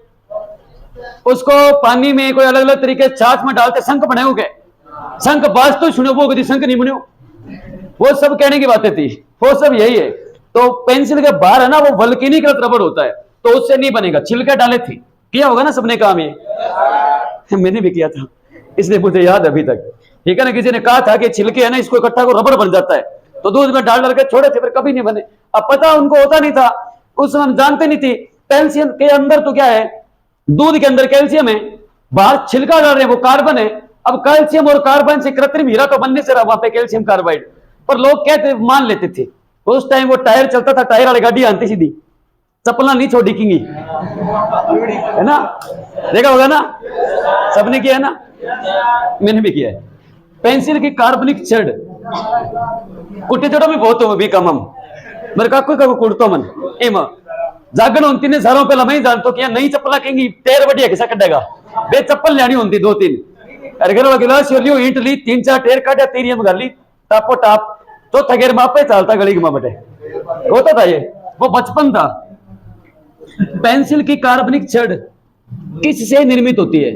उसको पानी में कोई अलग अलग तरीके छाछ में डालते, शंख बने हो गए। शंख बाज तो सुनो, वो कभी शंख नहीं बने, वो सब कहने की बातें थी, वो सब यही है। तो पेंसिल के बाहर है ना, वो वल्कनीकृत रबड़ होता है, तो उससे नहीं बनेगा। छिलके डाले थे, किया होगा ना सबने काम, ये मैंने भी किया था, इसलिए मुझे याद अभी तक, ठीक है ना। किसी ने कहा था कि छिलके है ना, इसको इकट्ठा को रबड़ बन जाता है, तो दूध में डाल के छोड़े थे, फिर कभी नहीं बने। अब पता उनको होता नहीं था, उस समय जानते नहीं थी। कैल्शियम के अंदर तो क्या है, दूध के अंदर कैल्शियम है, बाहर छिलका डाल रहे हैं वो कार्बन है। अब कैल्शियम और कार्बन से कृत्रिम हीरा तो बनने से रहा वहां पे कैल्शियम कार्बाइड, पर लोग कहते मान लेते थे, उस टाइम वो टायर चलता था, टायर वाली गाड़ी आती सीधी, चप्पल नहीं छोड़ी किंगी, है ना, देखा होगा ना, सबने किया है ना, मैंने भी किया है। पेंसिल की कार्बनिक छड़ कुटे चढ़ो भी बहुत हो भी कम हम मेरे का कोई कुड़तो मन एम जागण होती ने सारों पहला मैं जानतो कि नई चप्पल कहेंगी टेर बढ़िया किसा कटेगा बे चप्पल लेनी होती 2-3 अरे घर गिलास लियो ईंट ली 3-4 टेर काटा तेरी हम गाली टापो टाप तो थगेर मापे चलता गली में बटे होता था ये, वो बचपन था। पेंसिल की कार्बनिक छड़ किससे निर्मित होती है,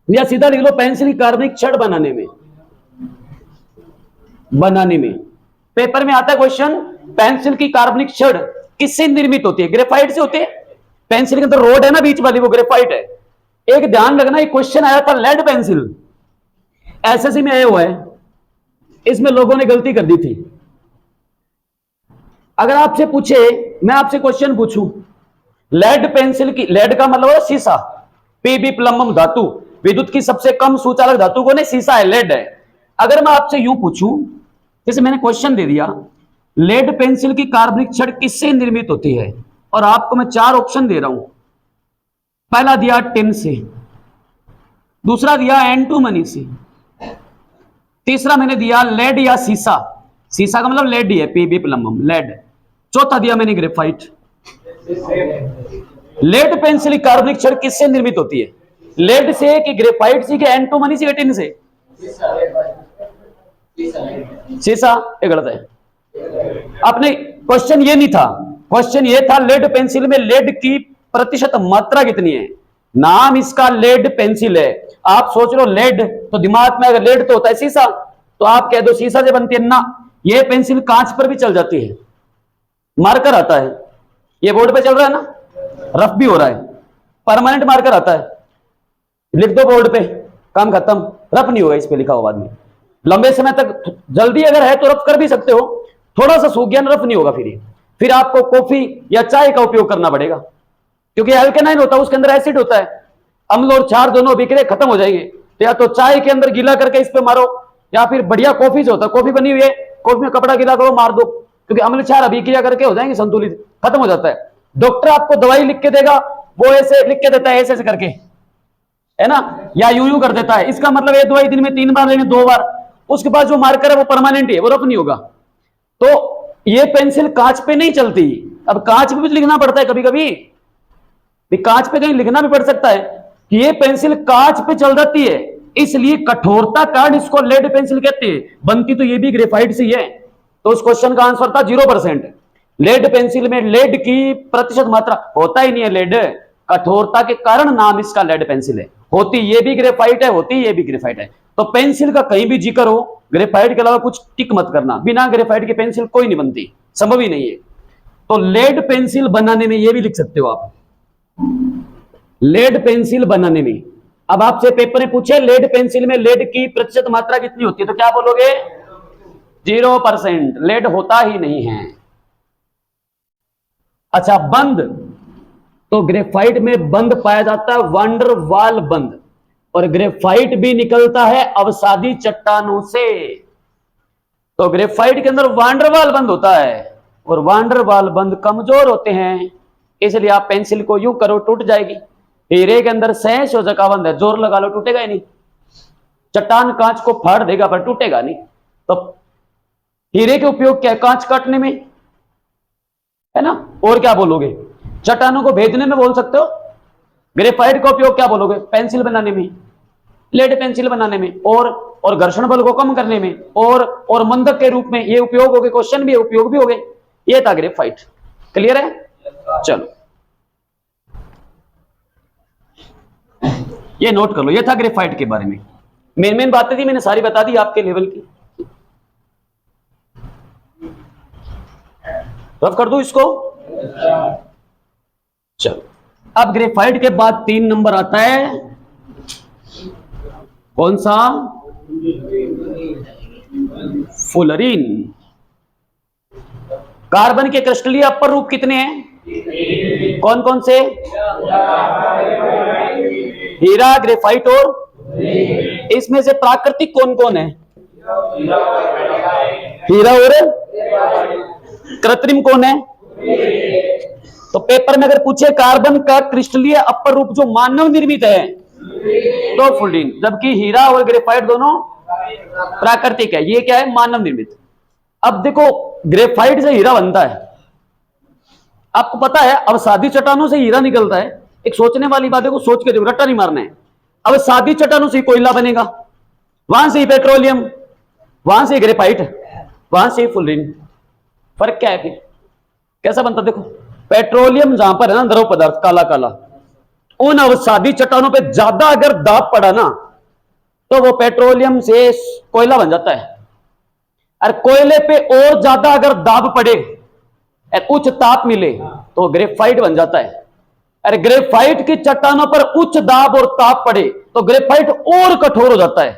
या सीधा लिख लो पेंसिल की कार्बनिक छड़ बनाने में पेपर में आता है क्वेश्चन, पेंसिल की कार्बनिक छड़ किससे निर्मित होती है? ग्रेफाइट से होती है। पेंसिल के अंदर रोड है ना बीच वाली, वो ग्रेफाइट है। एक ध्यान रखना, एक क्वेश्चन आया था लेड पेंसिल, एसएससी में आया हुआ है, इसमें लोगों ने गलती कर दी थी। अगर आपसे पूछे, मैं आपसे क्वेश्चन पूछूं, लेड पेंसिल की, लेड का मतलब है सीसा, पीबी प्लम्बम धातु, विद्युत की सबसे कम सुचालक धातु को नहीं सीसा है, लेड है। अगर मैं आपसे यूं पूछूं, जैसे मैंने क्वेश्चन दे दिया, लेड पेंसिल की कार्बनिक छड़ किससे निर्मित होती है, और आपको मैं 4 ऑप्शन दे रहा हूं। पहला दिया टिन से, दूसरा दिया एंटीमनी से, तीसरा मैंने दिया लेड या सीसा, सीसा का मतलब लेड ही है, पीबी प्लम्बम लेड, चौथा दिया मैंने ग्रेफाइट। लेड पेंसिल की कार्बनिक छड़ किससे निर्मित होती है? लेड से कि ग्रेफाइट से कि एंटीमनी से कि टिन से? सीसा, ये गलत है। अपने क्वेश्चन ये नहीं था, क्वेश्चन ये था लेड पेंसिल में लेड की प्रतिशत मात्रा कितनी है। नाम इसका लेड पेंसिल है। आप सोच लो लेड, तो दिमाग में अगर लेड तो होता है सीसा, तो आप कह दो सीसा से बनती है ना। ये पेंसिल कांच पर भी चल जाती है, मार्कर आता है, ये बोर्ड पे चल रहा है ना, रफ भी हो रहा है, परमानेंट मार्कर आता है, लिख दो बोर्ड पे, काम खत्म, रफ नहीं होगा इस पे लिखा हुआ बाद में। लंबे समय तक जल्दी अगर है तो रफ कर भी सकते हो, थोड़ा सा सूख गया रफ नहीं होगा, फिर आपको कॉफी या चाय का उपयोग करना पड़ेगा, क्योंकि अल्केनाइन होता है, उसके अंदर एसिड होता है, अम्ल और क्षार दोनों बिखरे खत्म हो जाएंगे। तो या तो चाय के अंदर गीला करके इस पे मारो, या फिर बढ़िया कॉफी से होता है, कॉफी बनी हुई है, कॉफी में कपड़ा गीला करो, मार दो, क्योंकि अम्ल क्षार अभिक्रिया करके हो जाएंगे संतुलित, खत्म हो जाता है। डॉक्टर आपको दवाई लिख के देगा, वो ऐसे लिख के देता है, ऐसे करके, है ना, या यूं कर देता है। इसका मतलब ये दवाई दिन में 3 बार लेनी, 2 बार, उसके बाद जो मार्कर है वो परमानेंट है, वो रफ नहीं होगा। तो ये पेंसिल कांच पे नहीं चलती। अब कांच पे भी लिखना पड़ता है कभी कभी, कांच पे कहीं लिखना भी पड़ सकता है कि ये पेंसिल कांच पे चल जाती है, इसलिए कठोरता कारण इसको लेड पेंसिल कहते हैं। बनती तो ये भी ग्रेफाइट से ही है। तो उस क्वेश्चन का आंसर था 0%। लेड पेंसिल में लेड की प्रतिशत मात्रा होता ही नहीं है, लेड, कठोरता के कारण नाम इसका लेड पेंसिल है। होती ये भी ग्रेफाइट है, होती ये भी ग्रेफाइट है। तो पेंसिल का कहीं भी जिक्र हो, ग्रेफाइट के अलावा कुछ टिक मत करना, बिना ग्रेफाइट की पेंसिल कोई नहीं बनती, संभव ही नहीं है। तो लेड पेंसिल बनाने में ये भी लिख सकते हो आप, लेड पेंसिल बनाने में। अब आपसे पेपर में पूछे लेड पेंसिल में लेड की प्रतिशत मात्रा कितनी होती है, तो क्या बोलोगे? 0%, लेड होता ही नहीं है। अच्छा, बंद, तो ग्रेफाइट में बंद पाया जाता है, वांडर वाल बंद, और ग्रेफाइट भी निकलता है अवसादी चट्टानों से। तो ग्रेफाइट के अंदर वांडर वाल बंद होता है, और वांडर वाल बंद कमजोर होते हैं, इसलिए आप पेंसिल को यूं करो टूट जाएगी। हीरे के अंदर सहज हो जगह बंद है, जोर लगा लो टूटेगा ही नहीं। चट्टान कांच को फाड़ देगा पर टूटेगा नहीं। तो हीरे के उपयोग क्या है? कांच काटने में, है ना। और क्या बोलोगे? चट्टानों को भेदने में बोल सकते हो। ग्रेफाइट का उपयोग क्या बोलोगे? पेंसिल बनाने में, लेड पेंसिल बनाने में, और घर्षण बल को कम करने में, और मंदक के रूप में ये उपयोग हो गए, क्वेश्चन भी उपयोग भी हो गए। ये था ग्रेफाइट। क्लियर है? चलो ये नोट कर लो, ये था ग्रेफाइट के बारे में। मेन बातें थी, मैंने सारी बता दी आपके लेवल की। रफ कर दो इसको। चलो, अब ग्रेफाइट के बाद 3 नंबर आता है, कौन सा? फुलरीन। कार्बन के क्रिस्टलीय अपर रूप कितने हैं? कौन कौन से? हीरा, ग्रेफाइट और इसमें से प्राकृतिक कौन कौन है? हीरा और कृत्रिम कौन है? तो पेपर में अगर पूछे कार्बन का क्रिस्टलीय अपर रूप जो मानव निर्मित है तो फ्लोरीन, जबकि हीरा और ग्रेफाइट दोनों प्राकृतिक है। ये क्या है? मानव निर्मित। अब देखो ग्रेफाइट से हीरा बनता है, आपको पता है अवसादी चट्टानों से हीरा निकलता है। एक सोचने वाली बात है, को सोच के देखो, रट्टा नहीं मारना है। अवसादी चट्टानों से कोयला बनेगा, वहां से पेट्रोलियम, वहां से ग्रेफाइट, वहां से फ्लोरीन। फर्क क्या है फिर? कैसा बनता? देखो पेट्रोलियम जहां पर है ना द्रव पदार्थ काला काला, उन अवसादी चट्टानों पे ज्यादा अगर दाब पड़ा ना तो वो पेट्रोलियम से कोयला बन जाता है। और कोयले पे और ज्यादा अगर दाब पड़े, उच्च ताप मिले तो ग्रेफाइट बन जाता है। अरे ग्रेफाइट की चट्टानों पर उच्च दाब और ताप पड़े तो ग्रेफाइट और कठोर हो जाता है,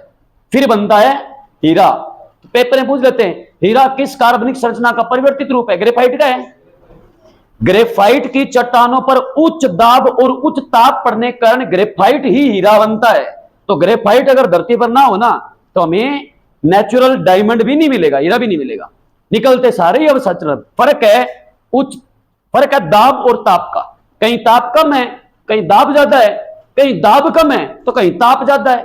फिर बनता है हीरा। तो पेपर में पूछ लेते हैं हीरा किस कार्बनिक संरचना का परिवर्तित रूप है? ग्रेफाइट का है। ग्रेफाइट की चट्टानों पर उच्च दाब और उच्च ताप पड़ने के कारण ग्रेफाइट ही हीरा बनता है। तो ग्रेफाइट अगर धरती पर ना हो ना तो हमें नेचुरल डायमंड भी नहीं मिलेगा, हीरा भी नहीं मिलेगा, निकलते सारे ही अवसाद। फर्क है दाब और ताप का। कहीं ताप कम है, कहीं दाब ज्यादा है, कहीं दाब कम है तो कहीं ताप ज्यादा है,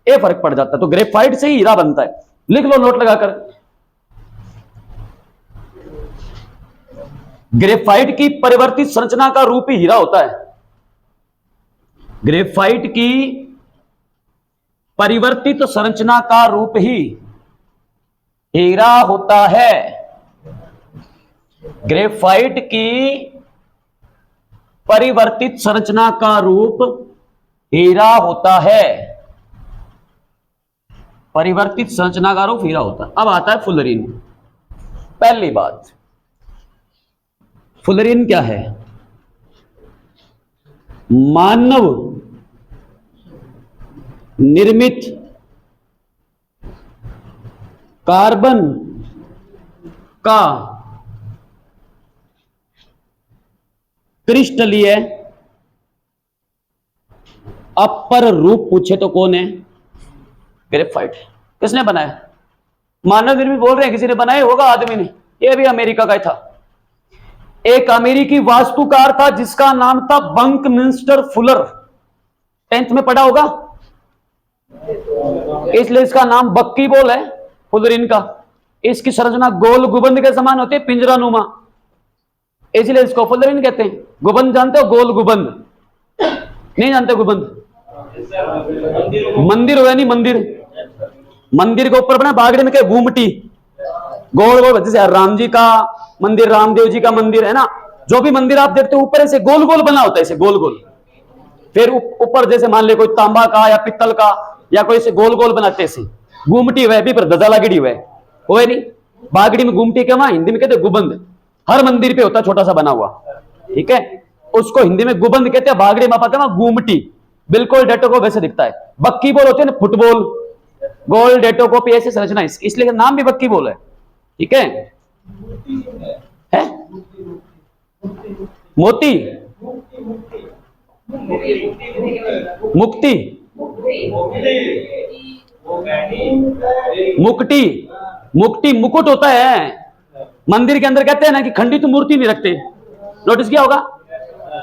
ये फर्क पड़ जाता है। तो ग्रेफाइट से ही हीरा बनता है। लिख लो नोट लगाकर, ग्रेफाइट की परिवर्तित संरचना का रूप ही हीरा होता है। ग्रेफाइट की परिवर्तित संरचना का रूप ही हीरा होता है। ग्रेफाइट की परिवर्तित संरचना का रूप हीरा होता है। परिवर्तित संरचना का रूप हीरा होता है। अब आता है फ्लोरीन। पहली बात, फ्लोरीन क्या है? मानव निर्मित कार्बन का क्रिस्टलीय अपर रूप पूछे तो कौन है? ग्रेफाइट। किसने बनाया? मानव निर्मित बोल रहे हैं, किसी ने बनाया होगा आदमी ने। यह भी अमेरिका का ही था। एक अमेरिकी वास्तुकार था जिसका नाम था बंकमिंस्टर फुलर। 10th में पढ़ा होगा, इसलिए इसका नाम बक्की बॉल है फ्लोरीन का। इसकी संरचना गोल गुबंद के समान होती है, पिंजरानुमा, इसलिए इसको फ्लोरीन कहते हैं। गुबंद जानते हो? गोल गुबंद नहीं जानते? गुबंद मंदिर हो, नहीं मंदिर, मंदिर के ऊपर बना बागड़े में क्या घूमटी, गोल गोल, जैसे राम जी का मंदिर, रामदेव जी का मंदिर है ना, जो भी मंदिर आप देखते हो ऊपर ऐसे गोल गोल बना होता है, ऐसे गोल गोल। फिर ऊपर जैसे मान ले कोई तांबा का या पित्तल का या कोई से गोल गोल बनाते ऐसे घूमटी हुए भी पर ध्वजा लगी हुए हो नहीं। बागड़ी में घूमटी के वहां हिंदी में कहते गुबंद। हर मंदिर पे होता है छोटा सा बना हुआ, ठीक है, उसको हिंदी में गुबंद कहते हैं। बागड़ी मापा के वहां घूमटी बिल्कुल डेटो को वैसे दिखता है। बक्की बॉल होती है ना, फुटबॉल, गोल डेटो को ऐसे संरचना, इसलिए नाम भी बक्की बॉल है, ठीक है? मोती, मुक्ति, मुक्ति, मुक्ति मुकुट होता है। मंदिर के अंदर कहते हैं ना कि खंडित मूर्ति नहीं रखते, नोटिस किया होगा?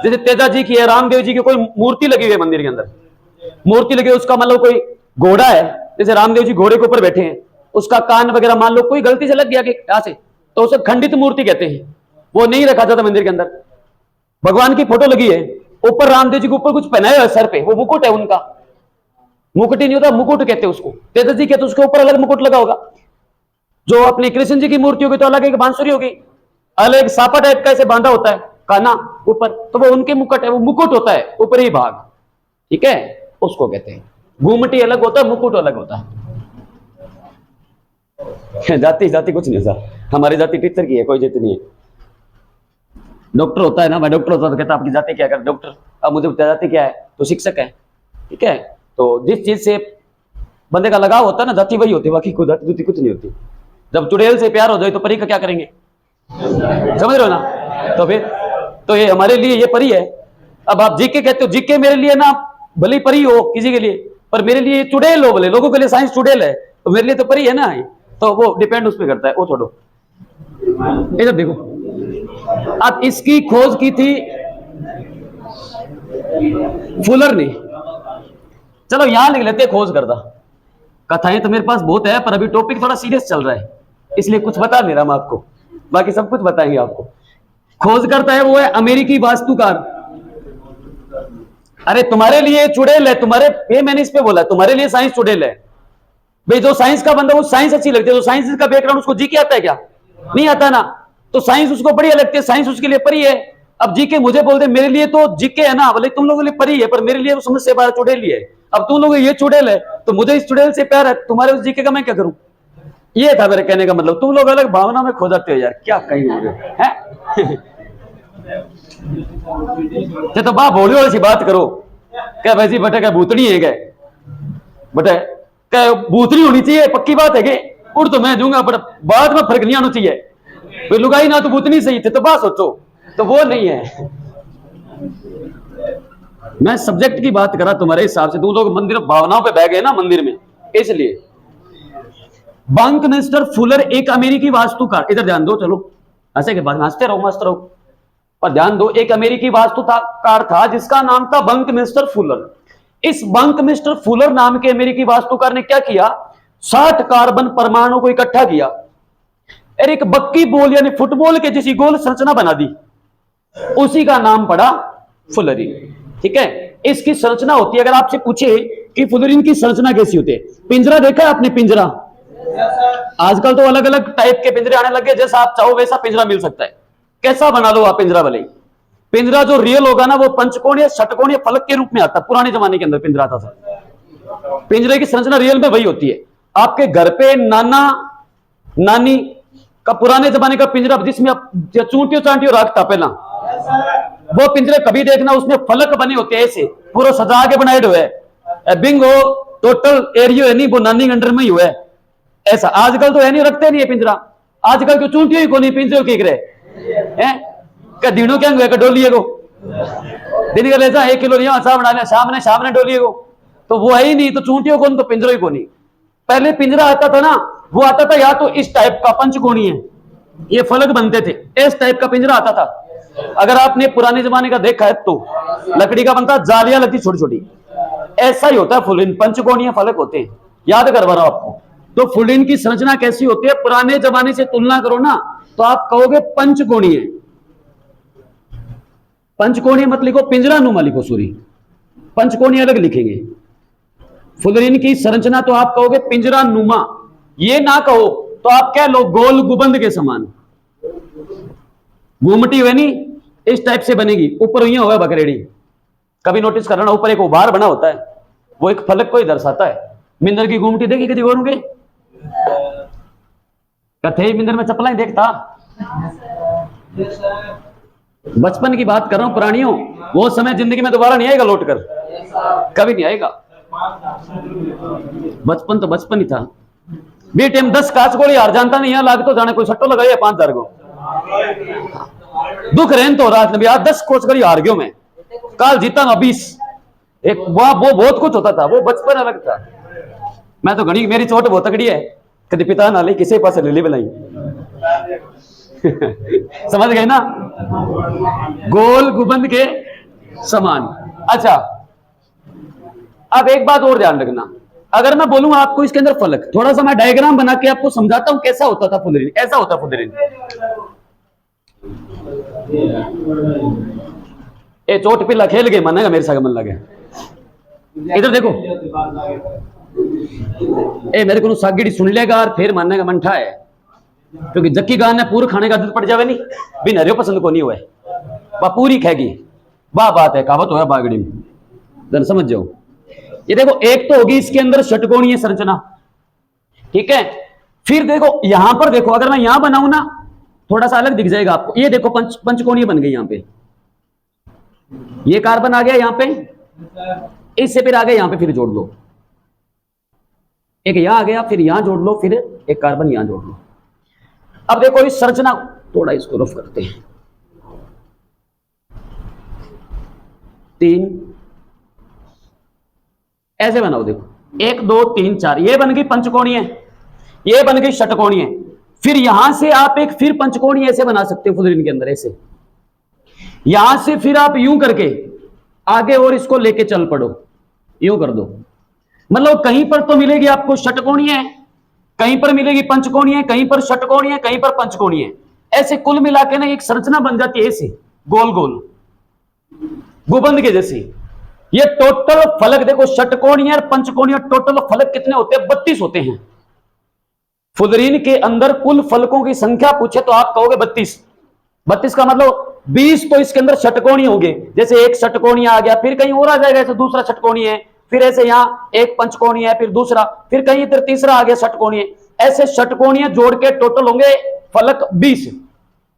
जैसे तेजा जी की है, रामदेव जी की कोई मूर्ति लगी हुई है मंदिर के अंदर, मूर्ति लगी है, उसका मतलब कोई घोड़ा है, जैसे रामदेव जी घोड़े के ऊपर बैठे हैं, उसका कान वगैरह मान लो कोई गलती से लग गया कि यहां से, तो उसे खंडित मूर्ति कहते हैं। वो नहीं रखा जाता मंदिर के अंदर। भगवान की फोटो लगी है, ऊपर रामदेव जी के ऊपर कुछ पहनाया है सर पे, वो मुकुट है उनका। मुकुट ही नहीं होता, मुकुट कहते हैं उसको। तेजा जी कहते उसके ऊपर अलग मुकुट लगा होगा। जो अपनी कृष्ण जी की मूर्ति होगी तो अलग एक बांसुरी होगी, अलग सापा टाइप का ऐसे बांधा होता है काना ऊपर, तो वो उनके मुकुट है, वो मुकुट होता है ऊपरी भाग, ठीक है, उसको कहते हैं। घूमटी अलग होता है, मुकुट अलग होता है। जाति जाति कुछ नहीं होता, हमारी जाति टीचर की है, कोई जाति नहीं है। डॉक्टर होता है ना, मैं डॉक्टर होता तो कहता आपकी जाति क्या है? डॉक्टर। अब मुझे जाति क्या है? तो शिक्षक है, ठीक है। तो जिस चीज से बंदे का लगाव होता है ना, जाति वही होती है, बाकी कोई जाति कुछ नहीं होती। जब चुड़ैल से प्यार हो जाए तो परी का क्या करेंगे? समझ रहे हो ना? तो फिर तो ये हमारे लिए ये परी है। अब आप जीके कहते हो, जीके मेरे लिए ना भले परी हो किसी के लिए, पर मेरे लिए चुड़ैल हो, भले लोगों के लिए साइंस चुड़ैल है, तो मेरे लिए तो परी है ना। तो वो डिपेंड उस पर करता है, वो छोड़ो। इधर देखो, अब इसकी खोज की थी फुलर ने। चलो यहां लिख लेते खोज करदा। कथाएं तो मेरे पास बहुत है, पर अभी टॉपिक थोड़ा सीरियस चल रहा है, इसलिए कुछ बता नहीं रहा मैं आपको, बाकी सब कुछ बताएंगे आपको। खोज करता है वो है अमेरिकी वास्तुकार। अरे तुम्हारे लिए चुड़ैल है, तुम्हारे ये मैंने इस पे बोला, तुम्हारे लिए साइंस चुड़ैल है भाई। जो साइंस का बंदा वो साइंस अच्छी लगती है, जो साइंस का बैकग्राउंड उसको जीके आता है क्या? नहीं आता ना, तो साइंस उसको बढ़िया लगती है, साइंस उसके लिए परी है। अब जीके मुझे बोलते मेरे लिए तो जीके है ना, बोले तुम लोगों के लिए परी है, पर मेरे लिए समझ से बाहर चुड़ैल ही है। अब तुम लोग ये चुड़ैल है तो मुझे इस चुड़ैल से प्यार है, तुम्हारे उस जीके का मैं क्या करूं? ये था मेरे कहने का मतलब। तुम लोग अलग भावना में खो जाते हो यार, क्या कहीं हो रहे हैं? तो बा भोली वाली सी बात करो, क्या वैसी बटे क्या भूतनी है क्या? बटे क्या भूतनी होनी चाहिए, पक्की बात है कि उड़ तो मैं दूंगा, पर बाद में फर्क नहीं आना चाहिए। लुगाई ना तो भूतनी सही थे, तो बात सोचो, तो वो नहीं है। मैं सब्जेक्ट की बात करा तुम्हारे हिसाब से, तुम लोग मंदिर भावनाओं पे बह गए ना मंदिर में, इसलिए। बंकमिस्टर फुलर एक अमेरिकी वास्तुकार, इधर ध्यान दो, चलो ऐसे के बाद हंसते रहो मस्त रहो, पर ध्यान दो। एक अमेरिकी वास्तुकार था जिसका नाम था बंकमिस्टर फुलर। इस बंकमिस्टर फुलर नाम के अमेरिकी वास्तुकार ने क्या किया? 60 कार्बन परमाणु को इकट्ठा किया और एक बक्की बॉल यानी फुटबॉल के जैसी गोल संरचना बना दी, उसी का नाम पड़ा फुलरी। ठीक है, इसकी संरचना होती है, अगर आपसे पूछे कि फुलरिन की संरचना कैसी होती है, पिंजरा देखा है आपने? पिंजरा आजकल तो अलग अलग टाइप के पिंजरे आने लगे, जैसा आप चाहो वैसा पिंजरा मिल सकता है, कैसा बना लो आप पिंजरा भले। पिंजरा जो रियल होगा ना वो पंचकोणीय षटकोणीय फलक के रूप में आता। पुराने जमाने के अंदर पिंजरा आता था। पिंजरे की संरचना रियल में वही होती है। आपके घर पे नाना नानी का पुराने जमाने का पिंजरा जिसमें चूंटियों चांटियों रखता पहला, वो पिंजरे कभी देखना उसमें फलक बने होते हैं, ऐसे पूरा सजा के बनाए हुए है, बिंगो टोटल एरियो है नहीं, वो नानी के अंडर में ही हुआ है ऐसा। आजकल तो है नहीं, रखते नहीं है पिंजरा, आजकल तो चूंटियों ही को नहीं, पिंजरे की हैं क्या दिनों क्या हुआ डोलिए को दिन का लेता 1 किलो लिया अच्छा बना लिया, शाम ने डोलिए को, तो वो है ही नहीं, तो चूंटियों को तो पिंजरों ही को नहीं। पहले पिंजरा आता था ना, वो आता था या तो इस टाइप का पंचकोणीय, ये फलक बनते थे, इस टाइप का पिंजरा आता था। अगर आपने पुराने जमाने का देखा है तो लकड़ी का बनता, जालियां लगती छोटी छोटी, ऐसा ही होता है फुलिन, पंचकोणीय फलक होते हैं, याद करवा रहा हूं आपको। तो फुलिन की संरचना कैसी होती है? पुराने जमाने से तुलना करो ना तो आप कहोगे पंचकोणीय। पंचकोणीय मत लिखो, पिंजरा नुमा लिखो, सॉरी पंचकोणीय अलग लिखेंगे। फुलरिन की संरचना तो आप कहोगे पिंजरा नुमा, ये ना कहो तो आप क्या लो, गोल गुबंद के समान, घूमटी हुए नहीं, इस टाइप से बनेगी, ऊपर हुआ हुआ बकरेड़ी। कभी नोटिस करना, ऊपर एक उभार बना होता है, वो एक फलक को ही दर्शाता है। मिंदर की घूमटी देखी कभी गोरू के? कथे मिंदर में चप्पला ही देखता, बचपन की बात कर रहा हूं पुरानियों, वो समय जिंदगी में दोबारा नहीं आएगा लौट कर, कभी नहीं आएगा। बचपन तो बचपन ही था। बी टाइम 10 काच गोली हार जानता नहीं, यहां लाग तो जाने कोई सट्टो लगाइए 5000 को, दुख रहन तो रात में 10 कोच करी हार गयो मैं, काल जीता ना 20। एक वो बहुत कुछ होता था, वो बचपन अलग था। मैं तो घड़ी, मेरी चोट बहुत तगड़ी है, कभी पिता ना ले किसी पास ले ली बनाई। समझ गए ना, गोल गुबंद के समान। अच्छा, अब एक बात और ध्यान रखना, अगर मैं बोलूं आपको इसके अंदर फलक, थोड़ा सा मैं डायग्राम बना के आपको समझाता हूं कैसा होता था फुलरिन। ऐसा होता फुलरिन, ये चोट पिल्ला खेल के मानेगा मेरे साथ मन लगे। इधर देखो, ए मेरे को सागिड़ी सुन लेगा और फिर मानने का मंठा है, क्योंकि जक्की गान ने पूरा खाने का आदत पड़ जावे नहीं, बिन हरियो पसंद को नहीं हुआ, वह पूरी खाएगी, वाह बात है, कहावत होया बागड़ी में, जन समझ जाओ। ये देखो, एक तो होगी इसके अंदर षटकोणीय संरचना, ठीक है। फिर देखो यहां पर, देखो अगर मैं यहां बनाऊं ना थोड़ा सा अलग दिख जाएगा आपको। ये देखो पंचकोणीय बन गई, यहां पे ये कार्बन आ गया, यहां पे इससे फिर आ गया, यहां पे फिर जोड़ लो, एक यहां आ गया, फिर यहां जोड़ लो, फिर एक कार्बन यहां जोड़ लो। अब देखो इस संरचना, थोड़ा इसको रफ करते हैं, 3 ऐसे बनाओ, देखो 1 2 3 4, ये बन गई पंचकोणीय, ये बन गई षटकोणीय। फिर यहां से आप एक फिर पंचकोणीय ऐसे बना सकते हो फ्लोरीन के अंदर, ऐसे यहां से फिर आप यूं करके आगे और इसको लेके चल पड़ो, यूं कर दो। मतलब कहीं पर तो मिलेगी आपको षटकोणीय, कहीं पर मिलेगी पंचकोणीय, कहीं पर षटकोणीय, कहीं पर पंचकोणीय, ऐसे कुल मिला के ना एक संरचना बन जाती है ऐसे गोल गोल गुबंद के जैसी। ये टोटल फलक देखो, षटकोणीय और पंचकोणीय टोटल फलक कितने होते हैं? 32 होते हैं। फ्लोरीन के अंदर कुल फलकों की संख्या पूछे तो आप कहोगे 32। 32 का मतलब 20 तो इसके अंदर षटकोणीय होंगे, जैसे एक षटकोणीय आ गया, फिर कहीं और आ जाएगा ऐसे दूसरा षटकोणीय है, फिर ऐसे यहां एक पंचकोणीय है, फिर दूसरा, फिर कहीं इधर तीसरा आ गया षटकोणीय। ऐसे षटकोणीय जोड़ के टोटल होंगे फलक 20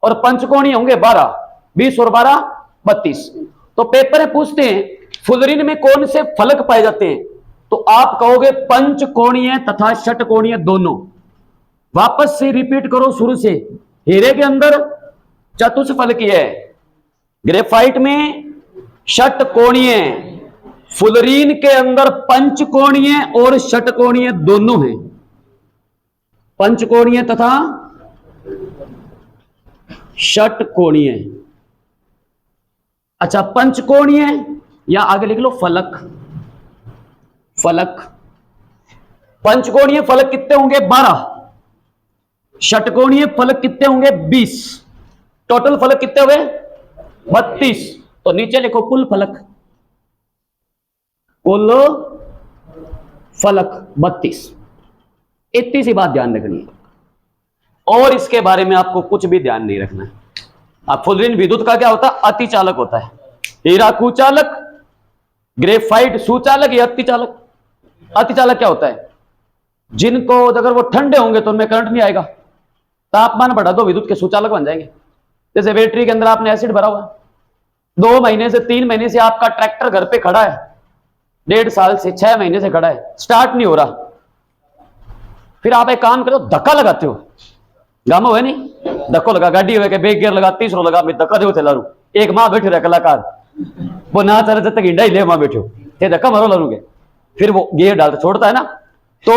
और पंचकोणीय होंगे 12। 20 और 12 32। तो पेपर में पूछते हैं फ्लोरीन में कौन से फलक पाए जाते हैं, तो आप कहोगे पंचकोणीय तथा षटकोणीय दोनों। वापस से रिपीट करो शुरू से। हीरे के अंदर चतुष्फलकीय है, ग्रेफाइट में षटकोणीय, फ्लोरीन के अंदर पंचकोणीय और षटकोणीय दोनों हैं, पंचकोणीय तथा षटकोणीय। अच्छा, पंचकोणीय या आगे लिख लो फलक। फलक पंचकोणीय फलक कितने होंगे? 12। षटकोणीय फलक कितने होंगे? 20। टोटल फलक कितने हुए? 32। तो नीचे लिखो कुल फलक, कुल फलक 32। इतनी सी बात ध्यान रखनी है और इसके बारे में आपको कुछ भी ध्यान नहीं रखना है। अब फ्लोरीन विद्युत का क्या होता है? अतिचालक होता है। हीरा कुचालक, ग्रेफाइट सुचालक या अतिचालक। अतिचालक क्या होता है? जिनको अगर वो ठंडे होंगे तो उनमें करंट नहीं आएगा, तापमान बढ़ा दो विद्युत के सुचालक बन जाएंगे। जैसे बैटरी के अंदर आपने एसिड भरा हुआ, 2 महीने से 3 महीने से आपका ट्रैक्टर घर पे खड़ा है, 1.5 साल से 6 महीने से खड़ा है, स्टार्ट नहीं हो रहा, फिर आप एक काम करो, धक्का लगाते हो। गामा हुआ नहीं, धक्को लगा, गाड़ी हुआ बेग गियर लगा, तीसरो लगा, मैं धक्का दे चला रू। एक माँ बैठे रहे कलाकार, वो ना चले जब तक हिंडा ही ले माँ बैठो, थे धक्का मारो लरूंगे, फिर वो गियर डालता छोड़ता है ना। तो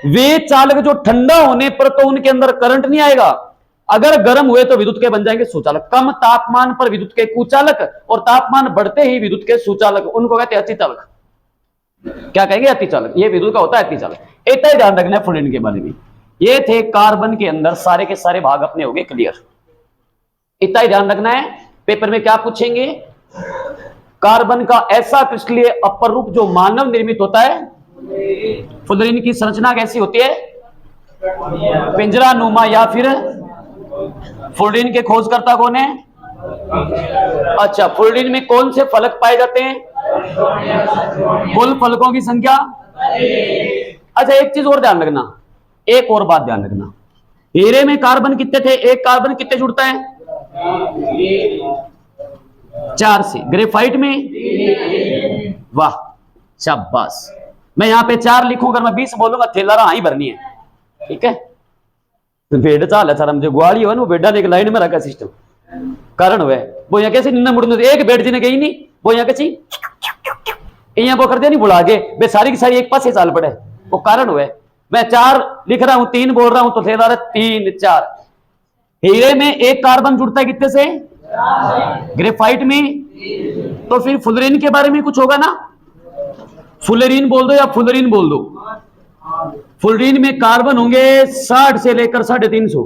वे चालक जो ठंडा होने पर तो उनके अंदर करंट नहीं आएगा, अगर गर्म हुए तो विद्युत के बन जाएंगे सुचालक। कम तापमान पर विद्युत के कुचालक और तापमान बढ़ते ही विद्युत के सुचालक, उनको कहते हैं अतिचालक। क्या कहेंगे? अतिचालक। ये विद्युत का होता है अतिचालक। इतना ही ध्यान रखना है फ्लोरीन के बारे में। ये थे कार्बन के अंदर सारे के सारे भाग अपने हो गए क्लियर। इतना ही ध्यान रखना है। पेपर में क्या पूछेंगे? कार्बन का ऐसा क्रिस्टलीय अपर रूप जो मानव निर्मित होता है। फ्लोरीन की संरचना कैसी होती है? पिंजरा नुमा या फिर फ्लोरीन के खोजकर्ता कौन है? अच्छा, फ्लोरीन में कौन से फलक पाए जाते हैं? कुल फलकों की संख्या। अच्छा, एक चीज और ध्यान रखना, एक और बात ध्यान रखना, हीरे में कार्बन कितने थे? एक कार्बन कितने जुड़ता है? 4 से। ग्रेफाइट में? वाह, शाबाश। मैं यहां पे 4 लिखूं, अगर मैं 20 बोलूंगा थैला रहा ही भरनी है, ठीक है। भेड़ चाल है सारा, मुझे ग्वाली हो ना, बेडा एक लाइन में रखा सिस्टम कारण हुआ वो यहाँ कैसे निन्ना मुड़ने, एक बेड जी ने गई नहीं, वो यहाँ कैसी यहाँ वो कर दिया नहीं बुला के, वे सारी की सारी एक पास से चाल पड़े, वो कारण हुआ। मैं 4 लिख रहा हूं, 3 बोल रहा हूं, तो थे 3 4। हीरे में एक कार्बन जुड़ता है कितने से? ग्रेफाइट में? तो फिर फ्लोरीन के बारे में कुछ होगा ना? फ्लोरीन बोल दो या फ्लोरीन बोल दो। फ्लोरीन में कार्बन होंगे 60 से लेकर 350।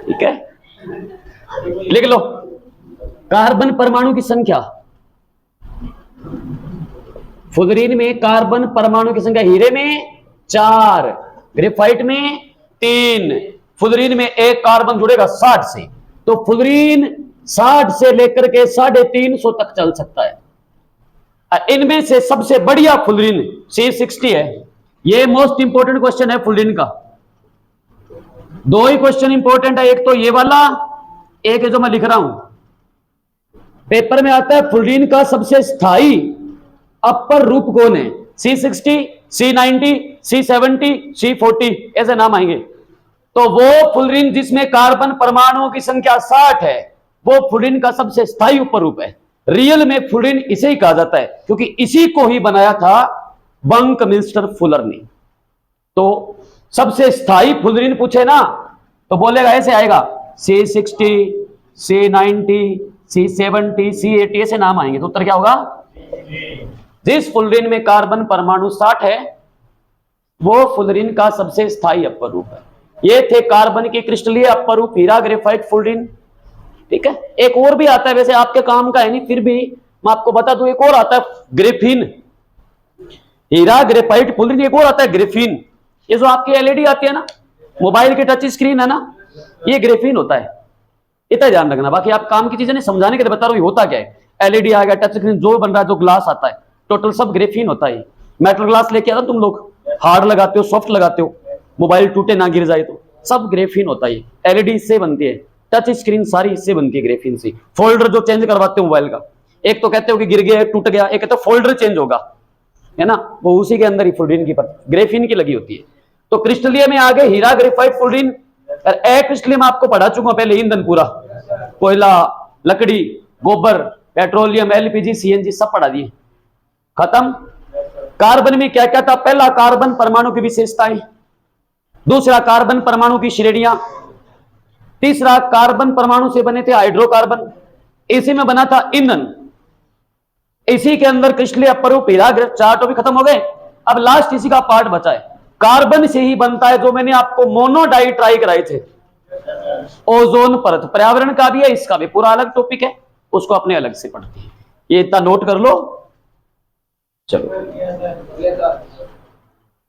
ठीक है, लिख लो कार्बन परमाणु की संख्या। फ्लोरीन में कार्बन परमाणु की संख्या, हीरे में 4, ग्रेफाइट में 3, फ्लोरीन में एक कार्बन जुड़ेगा 60 से। तो फ्लोरीन 60 से लेकर के 350 तक चल सकता है। इनमें से सबसे बढ़िया फ्लोरीन C60 है। ये मोस्ट इंपोर्टेंट क्वेश्चन है फ्लोरीन का। 2 ही क्वेश्चन इंपोर्टेंट है, एक तो ये वाला, एक है जो मैं लिख रहा हूं। पेपर में आता है फ्लोरीन का सबसे स्थायी अपर रूप कौन है? C60, C90, C70, C40 ऐसे नाम आएंगे। तो वो फ्लोरीन जिसमें कार्बन परमाणुओं की संख्या 60 है, वो फ्लोरीन का सबसे स्थायी उपर रूप है। रियल में फ्लोरीन इसे ही कहा जाता है, क्योंकि इसी को ही बनाया था बंकमिंस्टर फुलर ने। तो सबसे स्थायी फुलरिन पूछे ना तो बोलेगा ऐसे आएगा C60, C90, C70, C80 ऐसे नाम आएंगे। तो उत्तर क्या होगा? जिस फुलरिन में कार्बन परमाणु 60 है वो फुलरिन का सबसे स्थायी अपर रूप है। ये थे कार्बन के क्रिस्टलीय अपर रूप हीरा ग्रेफाइट फुलरिन। ठीक है, एक और भी आता है, वैसे आपके काम का है नहीं, फिर भी मैं आपको बता दूं, एक और आता है ग्रेफिन। हीरा ग्रेफाइट फुलरिन, एक और आता है ग्रेफिन। ये जो आपकी एलईडी आती है ना, मोबाइल की टच स्क्रीन है ना, ये ग्रेफिन होता है। इतना ध्यान रखना, बाकी आप काम की चीजें नहीं, समझाने के लिए बता रहा हूं होता क्या है। एलईडी आ गया, टच स्क्रीन, जो बन रहा है, जो ग्लास आता है, टोटल सब ग्रेफिन होता है। मेटल ग्लास लेके आता तुम लोग, हार्ड लगाते हो, सॉफ्ट लगाते हो, मोबाइल टूटे ना गिर जाए तो, सब ग्रेफिन होता है। एलईडी इससे बनती है, टच स्क्रीन सारी इससे बनती है, ग्रेफिन से। फोल्डर जो चेंज करवाते हो मोबाइल का, एक तो कहते हो कि गिर गया, टूट गया, एक कहते हो फोल्डर चेंज होगा, है ना, वो उसी के अंदर ही फुलरिन की ग्रेफिन की लगी होती है। तो क्रिस्टलीय में आगे हीरा ग्रेफाइट फुलरिन, और क्रिस्टलीय में आपको पढ़ा चुका पहले, ईंधन पूरा, कोयला, लकड़ी, गोबर, पेट्रोलियम, एलपीजी, सीएनजी सब पढ़ा दिए, खत्म। कार्बन में क्या क्या था? पहला, कार्बन परमाणु की विशेषताएं। दूसरा, कार्बन परमाणु की श्रेणियां। तीसरा, कार्बन परमाणु से बने थे हाइड्रोकार्बन, इसी में बना था ईंधन। इसी के अंदर क्रिस्टलीय अपर रूप हीरा। 4 टॉपिक खत्म हो गए। अब लास्ट इसी का पार्ट बचा है, कार्बन से ही बनता है, जो मैंने आपको मोनोडाई ट्राई कराए थे, ओजोन परत। पर्यावरण का भी है, इसका भी पूरा अलग टॉपिक है, उसको अपने अलग से पढ़ते हैं। ये इतना नोट कर लो। चलो,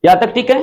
यहां तक ठीक है।